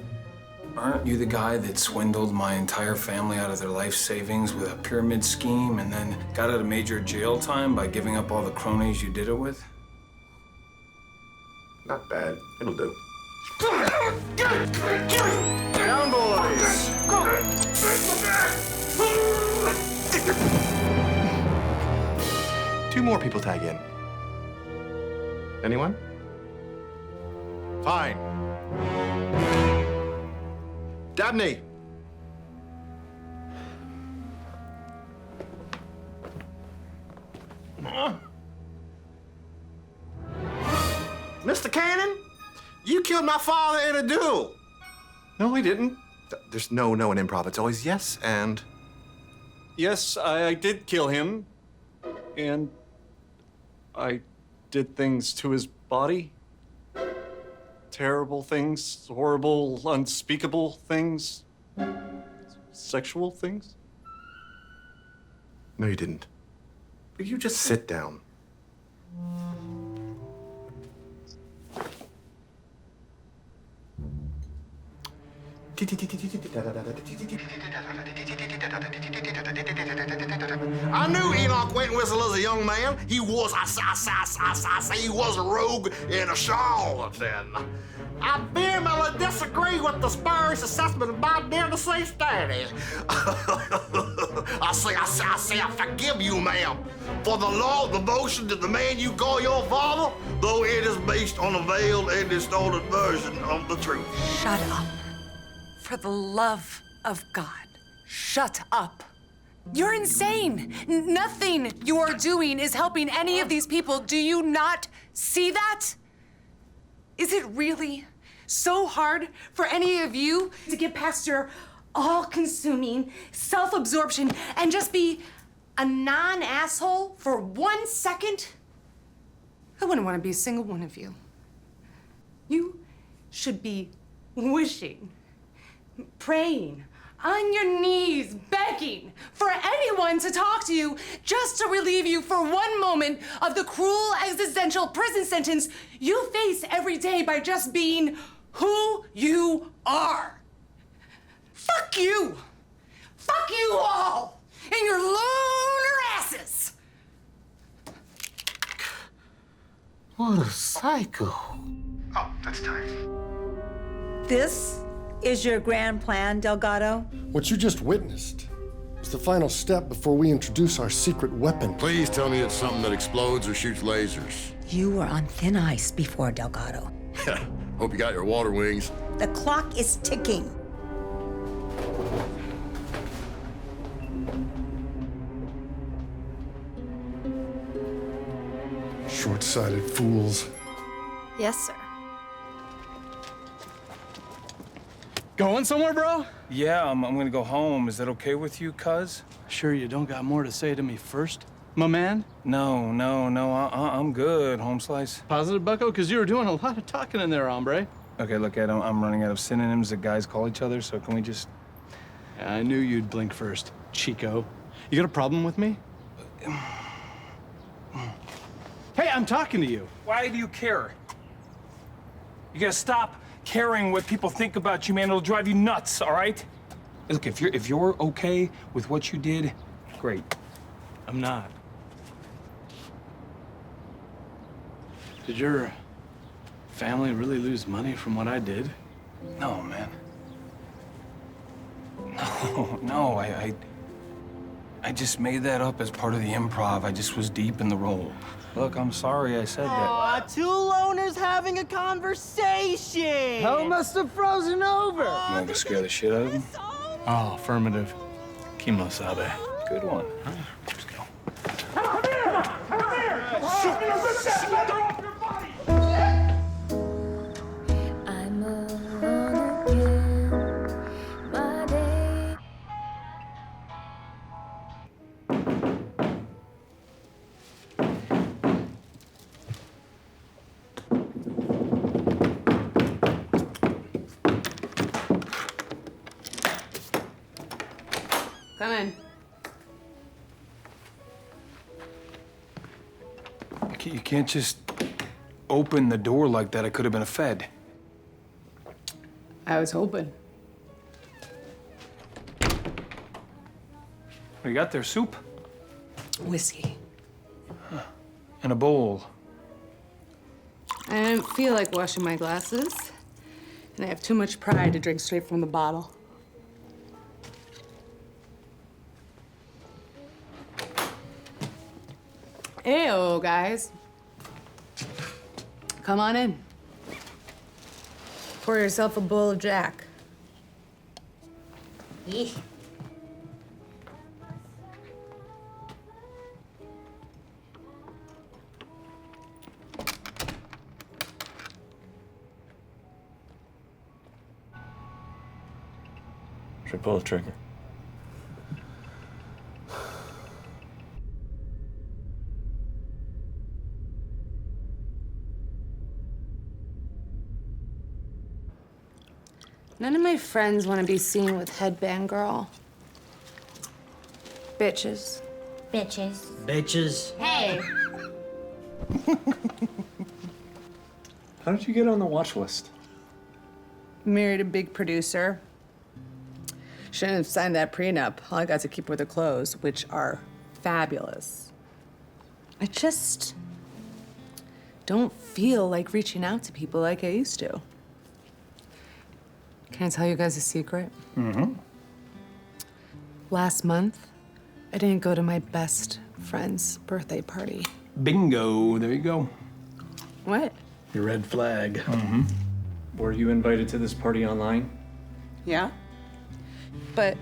Aren't you the guy that swindled my entire family out of their life savings with a pyramid scheme and then got out of major jail time by giving up all the cronies you did it with? Not bad. It'll do. Down, boys. Two more people tag in. Anyone? Fine. Dabney. Mr. Cannon, you killed my father in a duel. No, I didn't. There's no in improv. It's always yes and. Yes, I did kill him. And I did things to his body. Terrible things, horrible, unspeakable things. Sexual things. No, you didn't. Will you just sit down? I knew Enoch Went Whistle as a young man. He was, he was a rogue and a charlatan. I vehemently disagree with the Spurs' assessment of my dear deceased daddy. I forgive you, ma'am, for the law of devotion to the man you call your father, though it is based on a veiled and distorted version of the truth. Shut up. For the love of God, shut up. You're insane. Nothing you are doing is helping any of these people. Do you not see that? Is it really so hard for any of you to get past your all-consuming self-absorption and just be a non-asshole for 1 second? I wouldn't want to be a single one of you. You should be wishing, praying, on your knees, begging for anyone to talk to you just to relieve you for 1 moment of the cruel existential prison sentence you face every day by just being who you are. Fuck you! Fuck you all! And your loner asses! What a psycho. Oh, that's time. This is your grand plan, Delgado? What you just witnessed is the final step before we introduce our secret weapon. Please tell me it's something that explodes or shoots lasers. You were on thin ice before, Delgado. Hope you got your water wings. The clock is ticking. Short-sighted fools. Yes, sir. Going somewhere, bro? Yeah, I'm gonna go home. Is that okay with you, cuz? Sure you don't got more to say to me first? my man? No, I'm good, home slice. Positive, bucko? Because you were doing a lot of talking in there, hombre. Okay, look, Ed, I'm running out of synonyms that guys call each other, so can we just... Yeah, I knew you'd blink first, Chico. You got a problem with me? Hey, I'm talking to you. Why do you care? You gotta stop caring what people think about you, man. It'll drive you nuts, all right? Look, if you're okay with what you did, great. I'm not. Did your family really lose money from what I did? No, man. No, I just made that up as part of the improv. I just was deep in the role. Look, I'm sorry I said that. Aw, two loners having a conversation. Hell must have frozen over. You want to scare the shit out of him? Oh, affirmative. Kimosabe. Good one. Let's go. Come here! Shoot me! Rip that leather off your body! I'm alone again. My day. Come in. You can't just open the door like that. I could have been a Fed. I was hoping. What do you got there? Soup? Whiskey. And a bowl. I didn't feel like washing my glasses, and I have too much pride to drink straight from the bottle. Ew, guys. Come on in. Pour yourself a bowl of Jack. Yeesh. Should pull the trigger. None of my friends want to be seen with Headband Girl. Bitches. Bitches. Bitches. Hey. How did you get on the watch list? Married a big producer. Shouldn't have signed that prenup. All I got to keep were the clothes, which are fabulous. I just don't feel like reaching out to people like I used to. Can I tell you guys a secret? Mm-hmm. Last month, I didn't go to my best friend's birthday party. Bingo. There you go. What? Your red flag. Mm-hmm. Were you invited to this party online? Yeah? But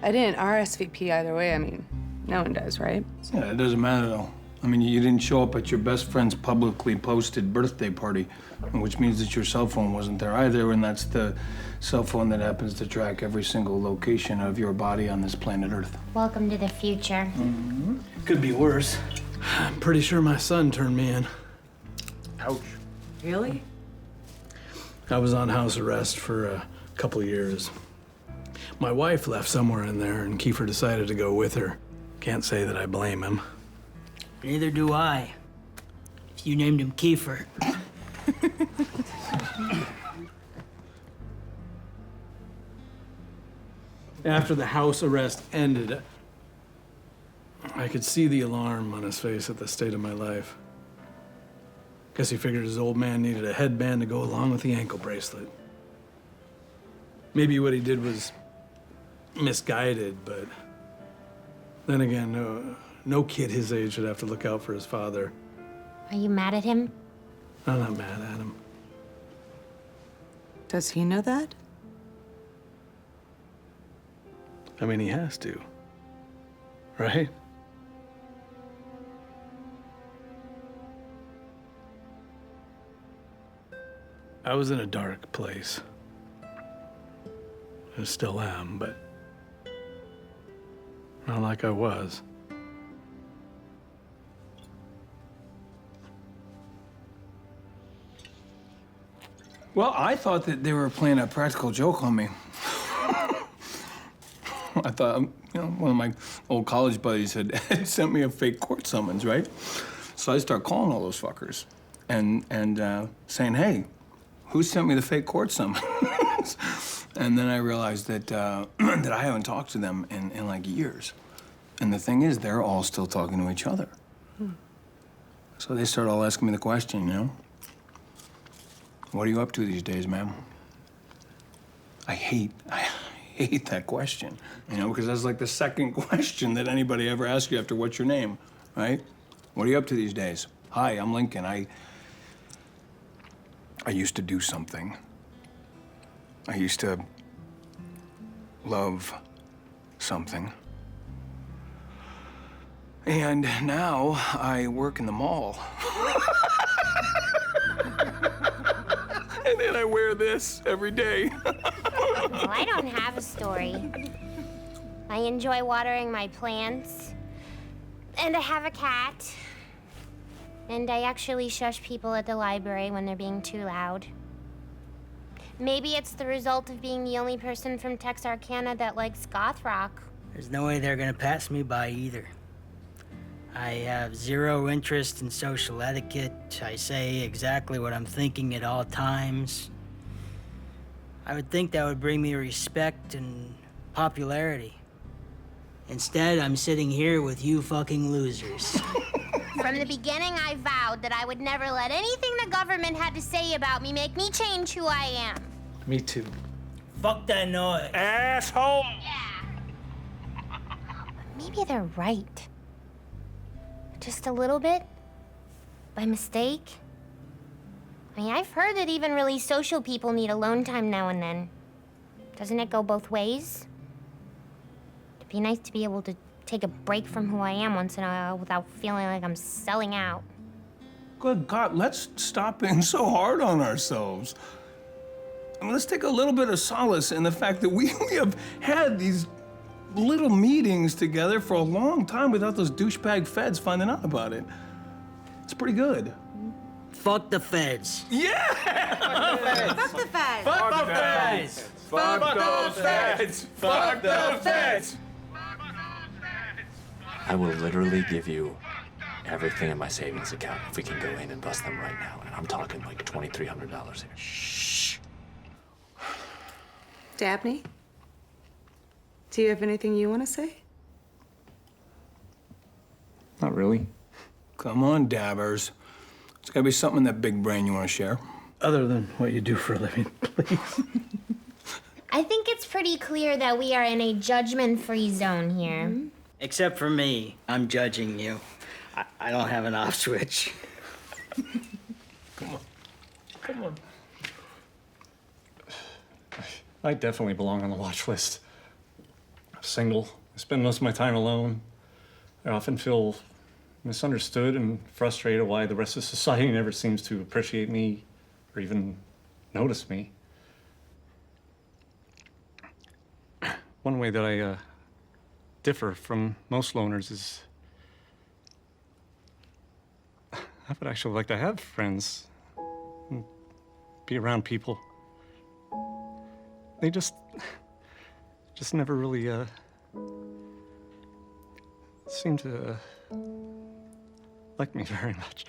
I didn't RSVP either way. I mean, no one does, right? Yeah, it doesn't matter, though. I mean, you didn't show up at your best friend's publicly posted birthday party, which means that your cell phone wasn't there either, and that's the cell phone that happens to track every single location of your body on this planet Earth. Welcome to the future. Mm-hmm. Could be worse. I'm pretty sure my son turned me in. Ouch. Really? I was on house arrest for a couple of years. My wife left somewhere in there, and Kiefer decided to go with her. Can't say that I blame him. Neither do I. If you named him Kiefer. After the house arrest ended, I could see the alarm on his face at the state of my life. Guess he figured his old man needed a headband to go along with the ankle bracelet. Maybe what he did was misguided, but then again, no kid his age should have to look out for his father. Are you mad at him? I'm not mad at him. Does he know that? I mean, he has to, right? I was in a dark place. I still am, but not like I was. Well, I thought that they were playing a practical joke on me. I thought, one of my old college buddies had sent me a fake court summons, right? So I start calling all those fuckers and saying, hey, who sent me the fake court summons? And then I realized that that I haven't talked to them in like years. And the thing is, they're all still talking to each other. So they start all asking me the question, what are you up to these days, ma'am? I hate that question, because that's like the second question that anybody ever asks you after what's your name, right? What are you up to these days? Hi, I'm Lincoln. I used to do something. I used to love something. And now I work in the mall. And then I wear this every day. Well, I don't have a story. I enjoy watering my plants. And I have a cat. And I actually shush people at the library when they're being too loud. Maybe it's the result of being the only person from Texarkana that likes goth rock. There's no way they're gonna pass me by either. I have zero interest in social etiquette. I say exactly what I'm thinking at all times. I would think that would bring me respect and popularity. Instead, I'm sitting here with you fucking losers. From the beginning, I vowed that I would never let anything the government had to say about me make me change who I am. Me too. Fuck that noise. Asshole! Yeah. Maybe they're right. Just a little bit? By mistake? I mean, I've heard that even really social people need alone time now and then. Doesn't it go both ways? It'd be nice to be able to take a break from who I am once in a while without feeling like I'm selling out. Good God, let's stop being so hard on ourselves. I mean, let's take a little bit of solace in the fact that we have had these little meetings together for a long time without those douchebag feds finding out about it. It's pretty good. Fuck the feds. Yeah! Fuck the feds. Fuck the feds! Fuck those feds! Fuck those feds! I will literally give you everything in my savings account if we can go in and bust them right now. And I'm talking like $2,300 here. Shh. Dabney? Do you have anything you want to say? Not really. Come on, dabbers. It's gotta be something in that big brain you want to share. Other than what you do for a living, please. I think it's pretty clear that we are in a judgment-free zone here. Mm-hmm. Except for me. I'm judging you. I don't have an off switch. Come on. Come on. I definitely belong on the watch list. I'm single. I spend most of my time alone. I often feel misunderstood and frustrated why the rest of society never seems to appreciate me or even notice me. One way that I differ from most loners is I would actually like to have friends and be around people. They just never really seem to like me very much.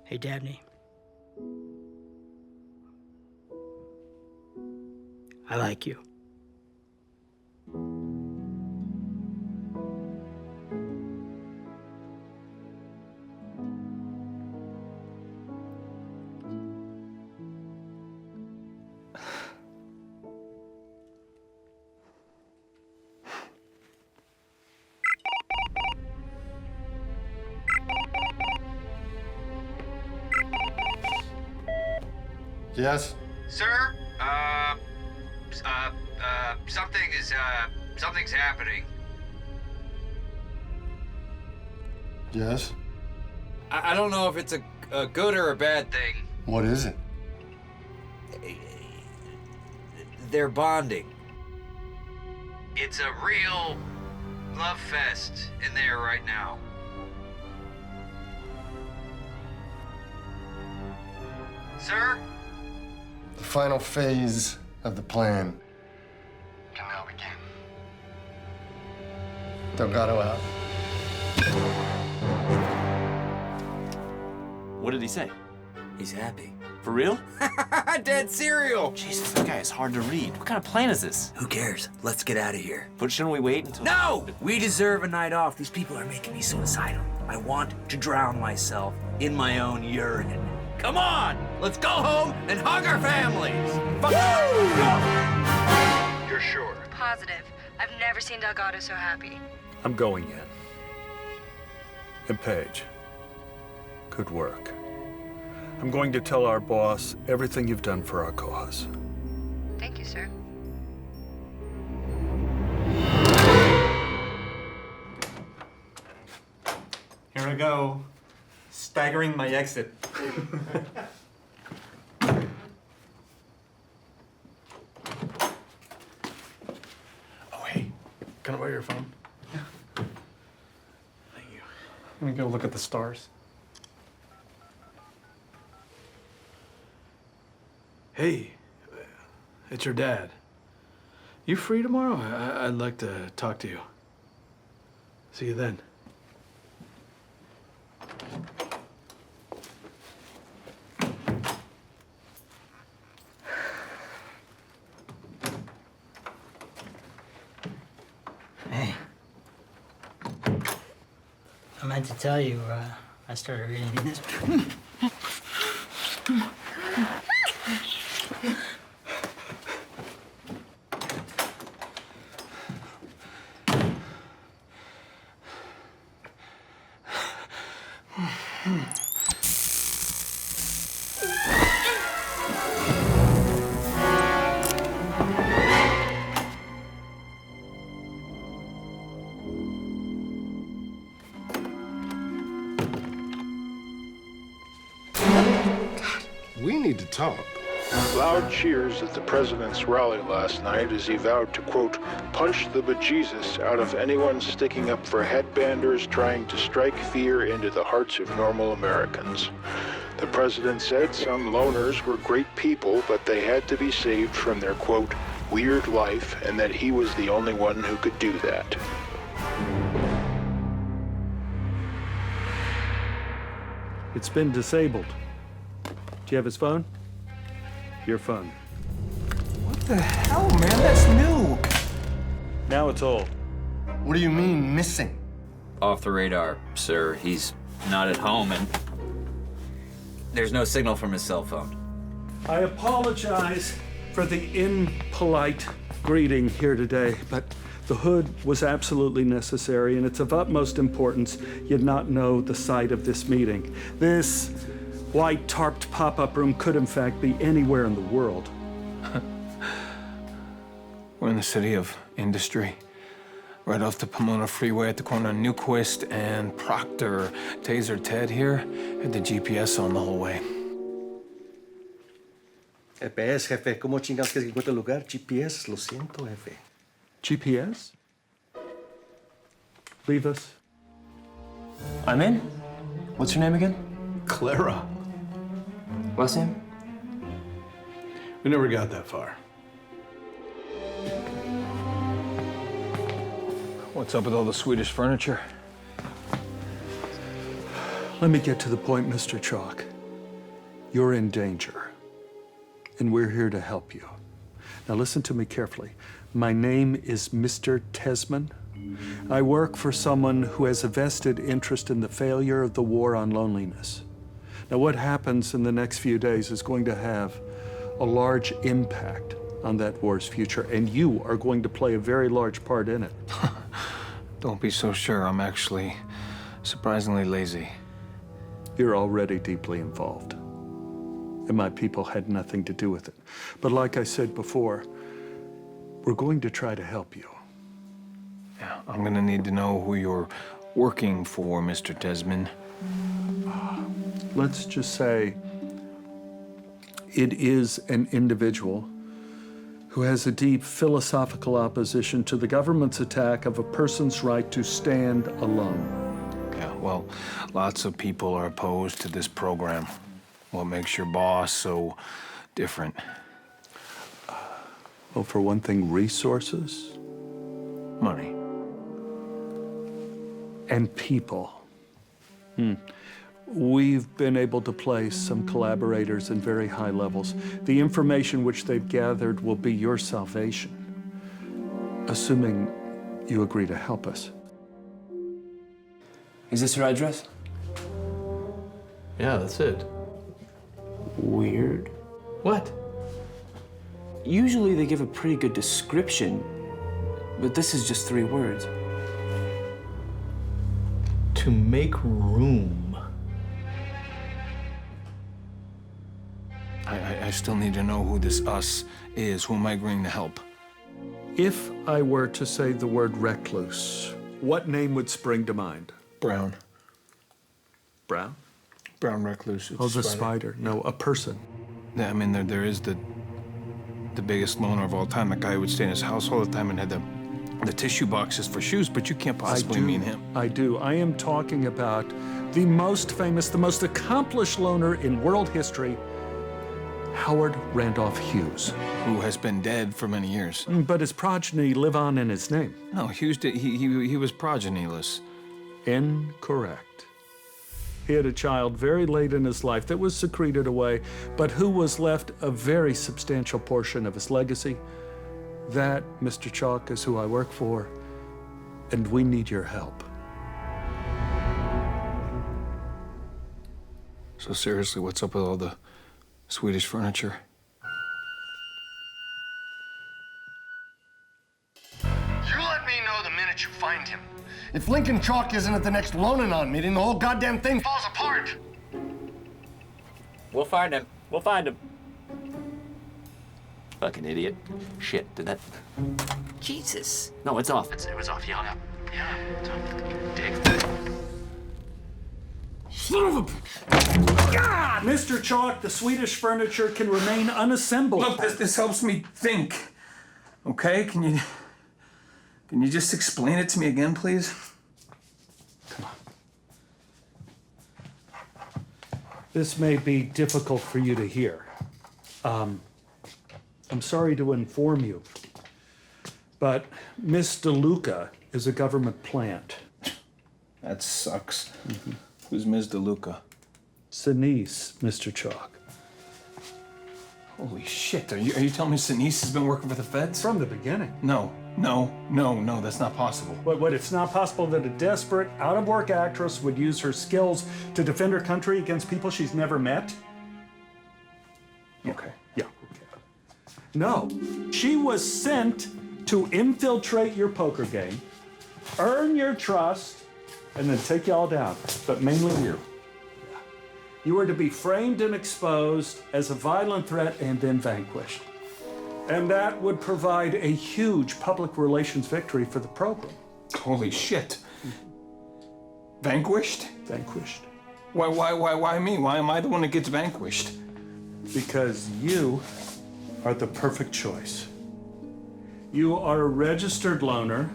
Hey, Dabney. I like you. Yes? Sir, something's happening. Yes? I don't know if it's a good or a bad thing. What is it? They're bonding. It's a real love fest in there right now. Sir? The final phase of the plan can now begin. Delgado out. What did he say? He's happy. For real? Dead cereal! Jesus, that guy is hard to read. What kind of plan is this? Who cares? Let's get out of here. But shouldn't we wait until... No! We deserve a night off. These people are making me suicidal. I want to drown myself in my own urine. Come on! Let's go home and hug our families! Go! You're sure? Positive. I've never seen Delgado so happy. I'm going in. And Paige, good work. I'm going to tell our boss everything you've done for our cause. Thank you, sir. Here I go, staggering my exit. Oh, hey, can I borrow your phone? Yeah. Thank you. Let me go look at the stars. Hey, it's your dad. You free tomorrow? I'd like to talk to you. See you then. Hey. I meant to tell you, I started reading this. We need to talk. Loud cheers at the president's rally last night as he vowed to, quote, punch the bejesus out of anyone sticking up for headbanders trying to strike fear into the hearts of normal Americans. The president said some loners were great people, but they had to be saved from their, quote, weird life, and that he was the only one who could do that. It's been disabled. Do you have his phone? Your phone. What the hell, man? That's new. Now it's old. What do you mean, missing? Off the radar, sir. He's not at home, and there's no signal from his cell phone. I apologize for the impolite greeting here today, but the hood was absolutely necessary, and it's of utmost importance you not know the site of this meeting. This white tarped pop-up room could in fact be anywhere in the world. We're in the city of industry, right off the Pomona Freeway at the corner of Newquist and Proctor. Taser Ted here had the GPS on the whole way. GPS, jefe. ¿Cómo chingados quieres que encuentre el lugar? GPS, lo siento, jefe. GPS? Leave us. I'm in. What's your name again? Clara. Last name? We never got that far. What's up with all the Swedish furniture? Let me get to the point, Mr. Chalk. You're in danger, and we're here to help you. Now listen to me carefully. My name is Mr. Tesman. I work for someone who has a vested interest in the failure of the war on loneliness. Now, what happens in the next few days is going to have a large impact on that war's future, and you are going to play a very large part in it. Don't be so sure. I'm actually surprisingly lazy. You're already deeply involved, and my people had nothing to do with it. But like I said before, we're going to try to help you. Yeah, I'm gonna need to know who you're working for, Mr. Tesman. Let's just say it is an individual who has a deep philosophical opposition to the government's attack of a person's right to stand alone. Yeah, well, lots of people are opposed to this program. What makes your boss so different? Well, for one thing, resources. Money. And people. We've been able to place some collaborators in very high levels. The information which they've gathered will be your salvation, assuming you agree to help us. Is this your address? Yeah, that's it. Weird. What? Usually they give a pretty good description, but this is just 3 words. To make room. I still need to know who this us is. Who am I agreeing to help? If I were to say the word recluse, what name would spring to mind? Brown. Brown? Brown recluse. It's Oh, the spider. spider. No, a person. Yeah, I mean, there is the biggest loner of all time. The guy who would stay in his house all the time and had the tissue boxes for shoes, but you can't possibly mean him. I do. I am talking about the most famous, the most accomplished loner in world history, Howard Randolph Hughes. Who has been dead for many years. But his progeny live on in his name. No, Hughes did. He was progenyless. Incorrect. He had a child very late in his life that was secreted away, but who was left a very substantial portion of his legacy. That, Mr. Chalk, is who I work for, and we need your help. So seriously, what's up with all the Swedish furniture? You let me know the minute you find him. If Lincoln Chalk isn't at the next Lonanon meeting, the whole goddamn thing falls apart. We'll find him. We'll find him. Fucking idiot. Shit, did that... Jesus. No, it's off. It was off. He hung up. Yeah, it's off. Dick. Son of a... God! Mr. Chalk, the Swedish furniture can remain unassembled. Look, this helps me think. Okay, can you just explain it to me again, please? Come on. This may be difficult for you to hear. I'm sorry to inform you, but Miss DeLuca is a government plant. That sucks. Who's Ms. DeLuca? Sinise, Mr. Chalk. Holy shit, are you telling me Sinise has been working for the feds? From the beginning. No, that's not possible. What, it's not possible that a desperate, out-of-work actress would use her skills to defend her country against people she's never met? Okay. Yeah, okay. No, she was sent to infiltrate your poker game, earn your trust, and then take you all down, but mainly you. You were to be framed and exposed as a violent threat and then vanquished. And that would provide a huge public relations victory for the program. Holy shit. Vanquished? Vanquished. Why me? Why am I the one that gets vanquished? Because you are the perfect choice. You are a registered loner.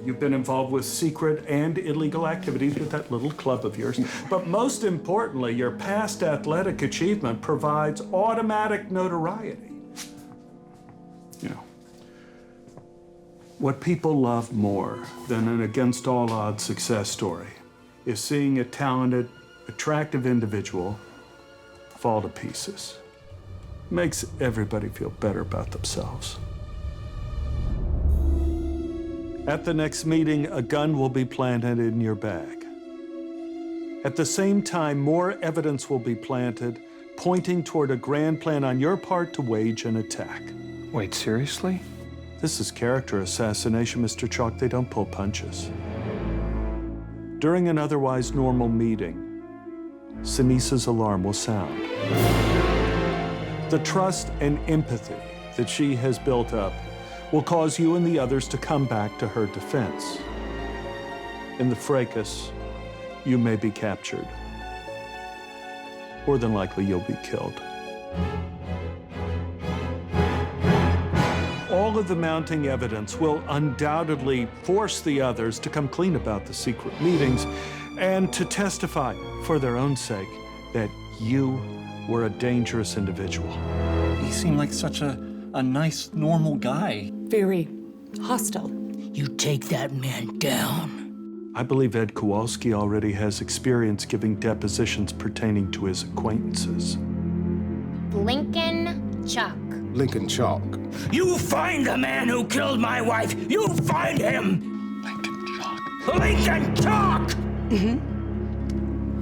You've been involved with secret and illegal activities with that little club of yours. But most importantly, your past athletic achievement provides automatic notoriety. You know, what people love more than an against all odds success story is seeing a talented, attractive individual fall to pieces. Makes everybody feel better about themselves. At the next meeting, a gun will be planted in your bag. At the same time, more evidence will be planted, pointing toward a grand plan on your part to wage an attack. Wait, seriously? This is character assassination, Mr. Chalk. They don't pull punches. During an otherwise normal meeting, Sinise's alarm will sound. The trust and empathy that she has built up will cause you and the others to come back to her defense. In the fracas, you may be captured. More than likely, you'll be killed. All of the mounting evidence will undoubtedly force the others to come clean about the secret meetings and to testify, for their own sake, that you were a dangerous individual. He seemed like such a nice, normal guy. Very hostile. You take that man down. I believe Ed Kowalski already has experience giving depositions pertaining to his acquaintances. Lincoln Chuck. Lincoln Chalk. You find the man who killed my wife! You find him! Lincoln Chalk. Lincoln Chuck!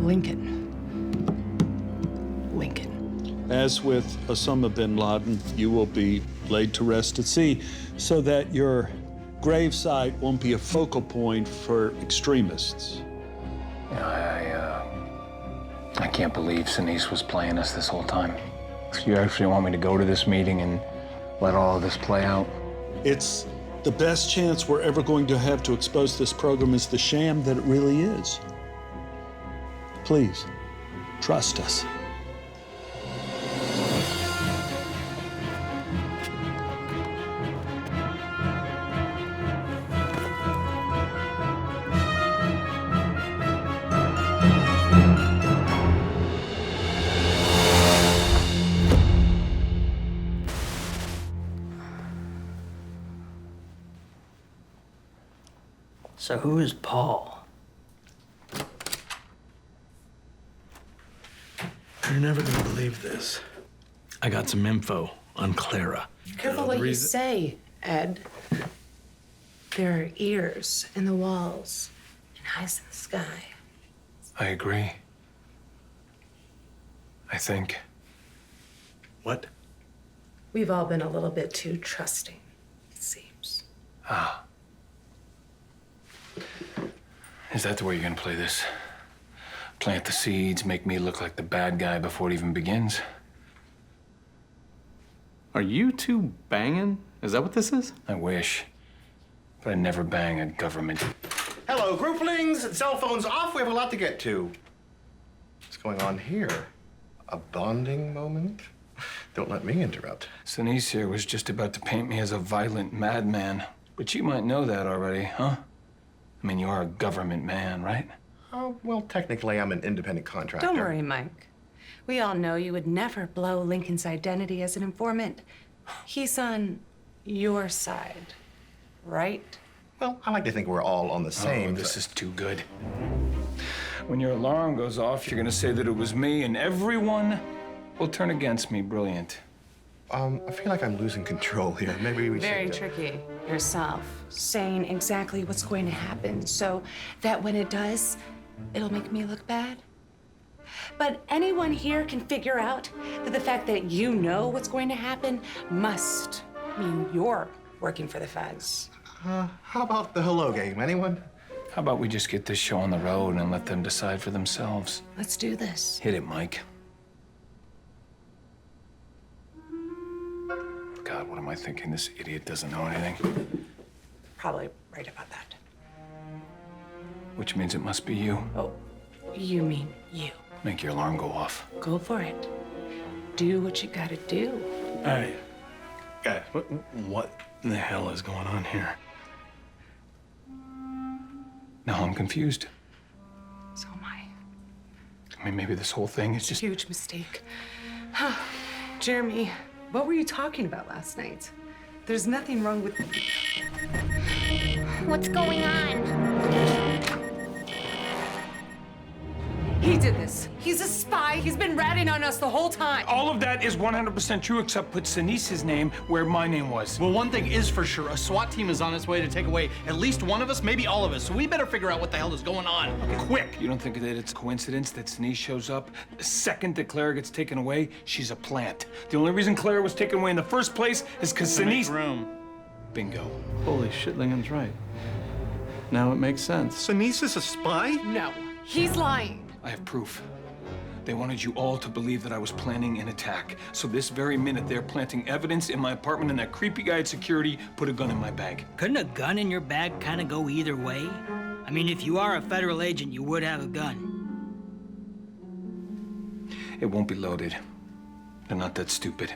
Lincoln. Lincoln. As with Osama bin Laden, you will be laid to rest at sea so that your gravesite won't be a focal point for extremists. You know, I can't believe Sinise was playing us this whole time. So you actually want me to go to this meeting and let all of this play out? It's the best chance we're ever going to have to expose this program as the sham that it really is. Please, trust us. So who is Paul? You're never gonna believe this. I got some info on Clara. Careful what you say, Ed. There are ears in the walls and eyes in the sky. I agree. I think. What? We've all been a little bit too trusting, it seems. Ah. Is that the way you're gonna play this? Plant the seeds, make me look like the bad guy before it even begins? Are you two banging? Is that what this is? I wish. But I'd never bang a government. Hello, grouplings. Cell phones off. We have a lot to get to. What's going on here? A bonding moment? Don't let me interrupt. Sinise here was just about to paint me as a violent madman. But you might know that already, huh? I mean, you are a government man, right? Oh, well, technically, I'm an independent contractor. Don't worry, Mike. We all know you would never blow Lincoln's identity as an informant. He's on your side, right? Well, I like to think we're all on the same. Oh, this is too good. When your alarm goes off, you're gonna say that it was me, and everyone will turn against me. Brilliant. I feel like I'm losing control here. Maybe we Very should... tricky yourself, saying exactly what's going to happen so that when it does, it'll make me look bad. But anyone here can figure out that the fact that you know what's going to happen must mean you're working for the feds. How about the hello game? Anyone? How about we just get this show on the road and let them decide for themselves? Let's do this. Hit it, Mike. God, what am I thinking? This idiot doesn't know anything. Probably right about that. Which means it must be you. Oh, you mean you. Make your alarm go off. Go for it. Do what you gotta do. Hey, guys, what in the hell is going on here? Now I'm confused. So am I. I mean, maybe this whole thing is just... Huge mistake. Jeremy, what were you talking about last night? There's nothing wrong with... What's going on? He did this. He's a spy. He's been ratting on us the whole time. All of that is 100% true, except put Sinise's name where my name was. Well, one thing is for sure, a SWAT team is on its way to take away at least one of us, maybe all of us. So we better figure out what the hell is going on. Quick! You don't think that it's a coincidence that Sinise shows up the second that Clara gets taken away? She's a plant. The only reason Clara was taken away in the first place is because Sinise... room. Bingo. Holy shit, Lincoln's right. Now it makes sense. Sinise is a spy? No, he's lying. I have proof. They wanted you all to believe that I was planning an attack. So this very minute, they're planting evidence in my apartment, and that creepy guy at security put a gun in my bag. Couldn't a gun in your bag kind of go either way? I mean, if you are a federal agent, you would have a gun. It won't be loaded. They're not that stupid.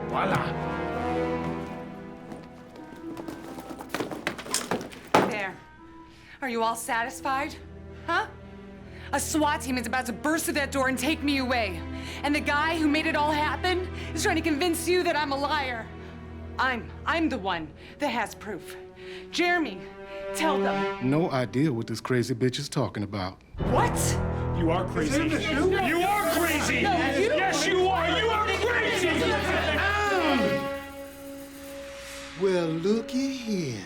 Voila. There. Are you all satisfied? Huh? A SWAT team is about to burst through that door and take me away. And the guy who made it all happen is trying to convince you that I'm a liar. I'm the one that has proof. Jeremy, tell them. No idea what this crazy bitch is talking about. What? You are crazy. You are crazy! Yes, you are! You are crazy! Well, looky here.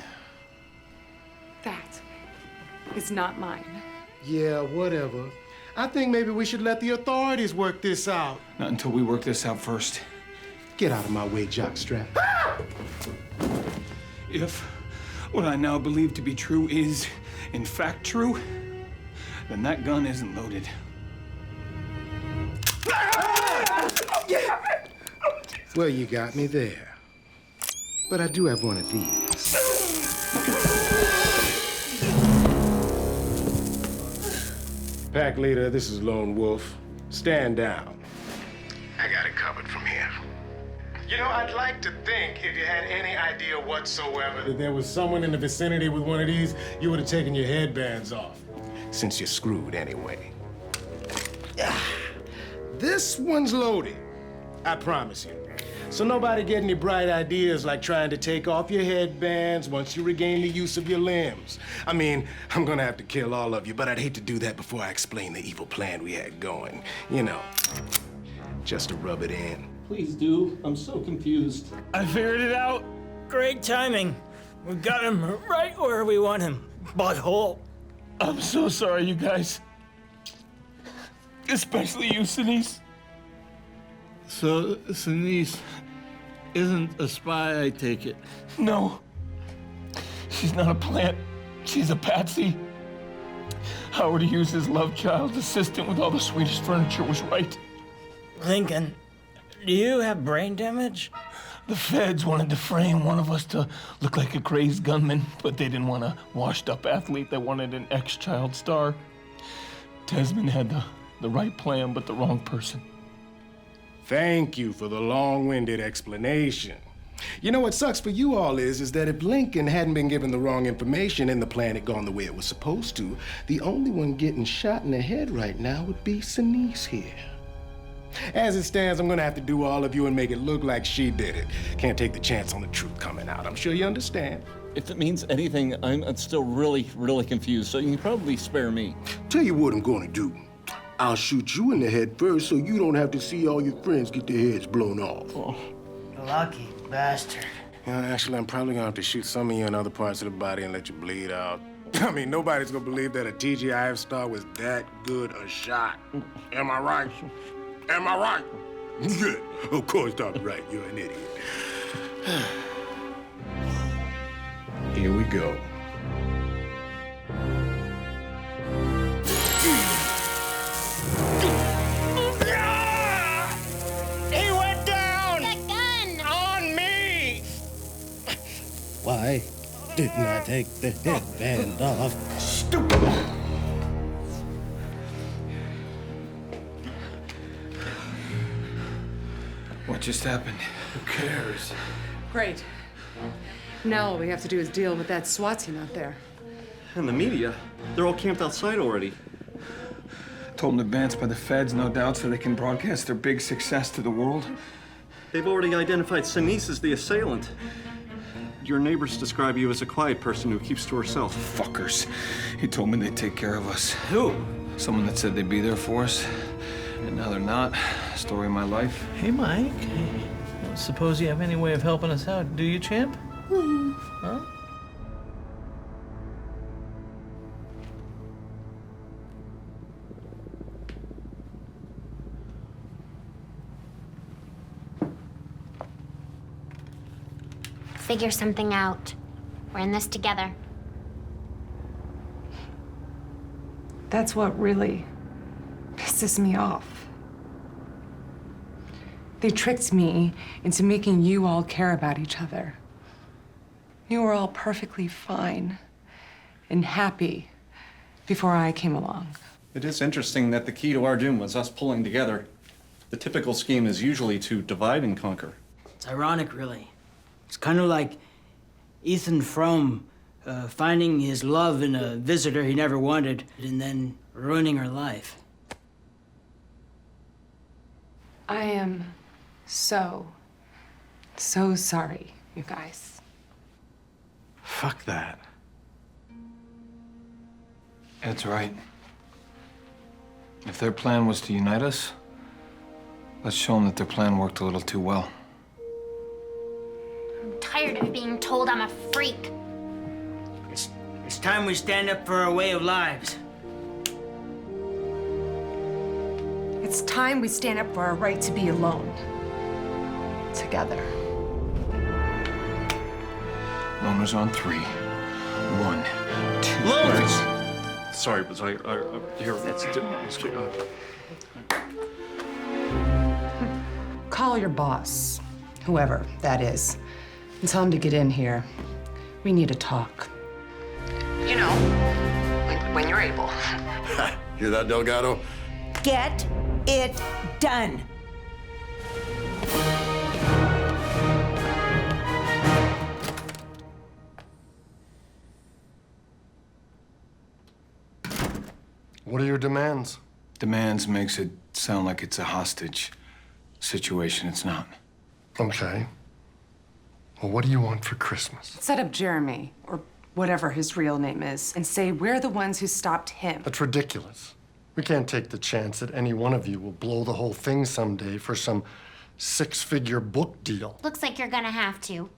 That is not mine. Yeah, whatever. I think maybe we should let the authorities work this out. Not until we work this out first. Get out of my way, jockstrap. If what I now believe to be true is, in fact, true, then that gun isn't loaded. Well, you got me there. But I do have one of these. Pack leader, this is Lone Wolf. Stand down. I got it covered from here. You know, I'd like to think if you had any idea whatsoever that there was someone in the vicinity with one of these, you would have taken your headbands off. Since you're screwed anyway. This one's loaded, I promise you. So nobody get any bright ideas like trying to take off your headbands once you regain the use of your limbs. I mean, I'm gonna have to kill all of you, but I'd hate to do that before I explain the evil plan we had going. You know, just to rub it in. Please do. I'm so confused. I figured it out. Great timing. We got him right where we want him. Butthole. I'm so sorry, you guys. Especially you, Sinise. So, Sinise isn't a spy, I take it? No. She's not a plant. She's a patsy. Howard Hughes' love child, assistant with all the sweetest furniture, was right. Lincoln, do you have brain damage? The feds wanted to frame one of us to look like a crazed gunman, but they didn't want a washed-up athlete. They wanted an ex-child star. Tesman had the right plan, but the wrong person. Thank you for the long-winded explanation. You know what sucks for you all is that if Lincoln hadn't been given the wrong information and the plan had gone the way it was supposed to, the only one getting shot in the head right now would be Sinise here. As it stands, I'm gonna have to do all of you and make it look like she did it. Can't take the chance on the truth coming out. I'm sure you understand. If it means anything, I'm still really, really confused, so you can probably spare me. Tell you what I'm gonna do. I'll shoot you in the head first so you don't have to see all your friends get their heads blown off. Oh. Lucky bastard. Yeah, actually, I'm probably gonna have to shoot some of you in other parts of the body and let you bleed out. I mean, nobody's gonna believe that a TGIF star was that good a shot. Am I right? Am I right? Good. Of course I'm right. You're an idiot. Here we go. He went down! The gun! On me! Why didn't I take the headband off? Stupid! What just happened? Who cares? Great. Now all we have to do is deal with that SWAT team out there. And the media, they're all camped outside already. Told in advance by the feds, no doubt, so they can broadcast their big success to the world. They've already identified Sinise as the assailant. Your neighbors describe you as a quiet person who keeps to herself. Fuckers. He told me they'd take care of us. Who? Someone that said they'd be there for us. And now they're not. Story of my life. Hey, Mike. I don't suppose you have any way of helping us out, do you, champ? Huh? Figure something out. We're in this together. That's what really pisses me off. They tricked me into making you all care about each other. You were all perfectly fine and happy before I came along. It is interesting that the key to our doom was us pulling together. The typical scheme is usually to divide and conquer. It's ironic, really. It's kind of like Ethan Frome Finding his love in a visitor he never wanted, and then ruining her life. I am so sorry, you guys. Fuck that. Ed's right. If their plan was to unite us, let's show them that their plan worked a little too well. I'm tired of being told I'm a freak. It's time we stand up for our way of lives. It's time we stand up for our right to be alone. Together. Loners on 3. 1, 2. Loners! Sorry, but here. Call your boss, whoever that is, and tell him to get in here. We need to talk. You know, when you're able. Hear that, Delgado? Get it done. What are your demands? Demands makes it sound like it's a hostage situation. It's not. Okay. Well, what do you want for Christmas? Set up Jeremy, or whatever his real name is, and say we're the ones who stopped him. That's ridiculous. We can't take the chance that any one of you will blow the whole thing someday for some six-figure book deal. Looks like you're gonna have to.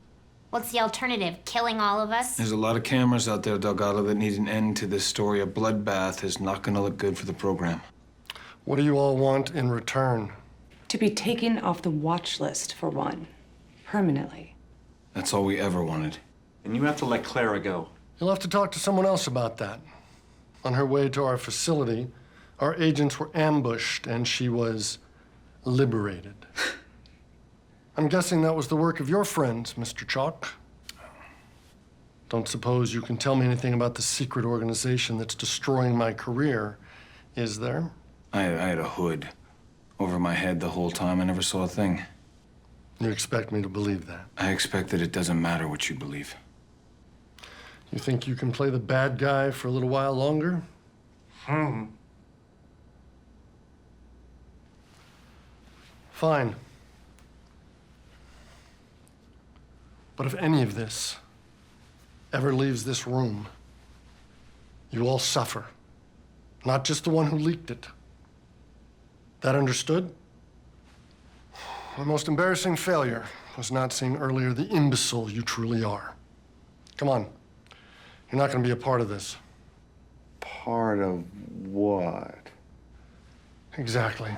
What's the alternative? Killing all of us? There's a lot of cameras out there, Delgado, that need an end to this story. A bloodbath is not gonna look good for the program. What do you all want in return? To be taken off the watch list, for one. Permanently. That's all we ever wanted. And you have to let Clara go. You'll have to talk to someone else about that. On her way to our facility, our agents were ambushed and she was liberated. I'm guessing that was the work of your friends, Mr. Chalk. Don't suppose you can tell me anything about the secret organization that's destroying my career, is there? I had a hood over my head the whole time. I never saw a thing. You expect me to believe that? I expect that it doesn't matter what you believe. You think you can play the bad guy for a little while longer? Fine. But if any of this ever leaves this room, you all suffer. Not just the one who leaked it. That understood? My most embarrassing failure was not seeing earlier the imbecile you truly are. Come on. You're not going to be a part of this. Part of what? Exactly.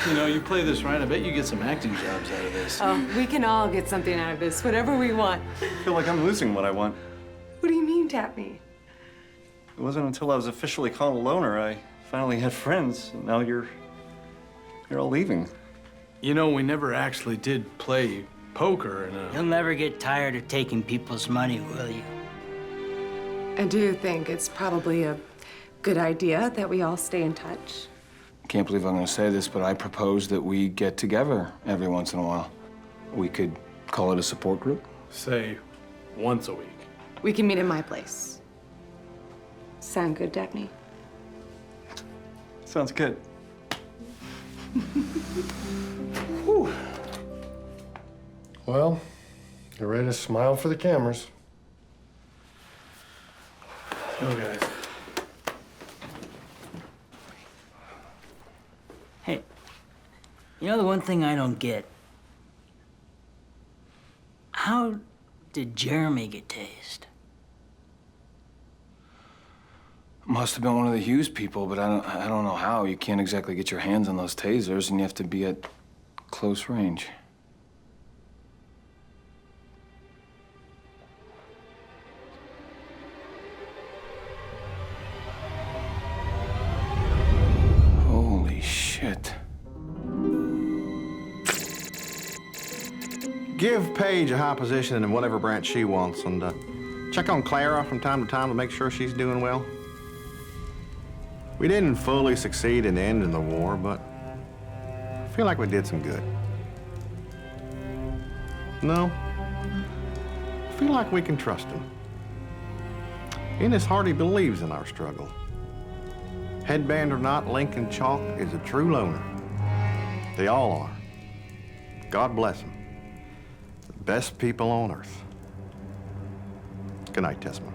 You know, you play this right, I bet you get some acting jobs out of this. Oh, we can all get something out of this, whatever we want. I feel like I'm losing what I want. What do you mean, Daphne? It wasn't until I was officially called a loner I finally had friends, and now you're all leaving. You know, we never actually did play poker in a... You'll never get tired of taking people's money, will you? I do think it's probably a good idea that we all stay in touch. Can't believe I'm gonna say this, but I propose that we get together every once in a while. We could call it a support group. Say, once a week. We can meet at my place. Sound good, Daphne? Sounds good. Well, you're ready to smile for the cameras. Oh, guys. Hey, you know the one thing I don't get? How did Jeremy get tased? Must have been one of the Hughes people, but I don't know how. You can't exactly get your hands on those tasers, and you have to be at close range. give Paige a high position in whatever branch she wants, and check on Clara from time to time to make sure she's doing well. We didn't fully succeed in ending the war, but I feel like we did some good. No, I feel like we can trust him. Ennis Hardy believes in our struggle. Headband or not, Lincoln Chalk is a true loner. They all are. God bless them. The best people on earth. Good night, Tessma.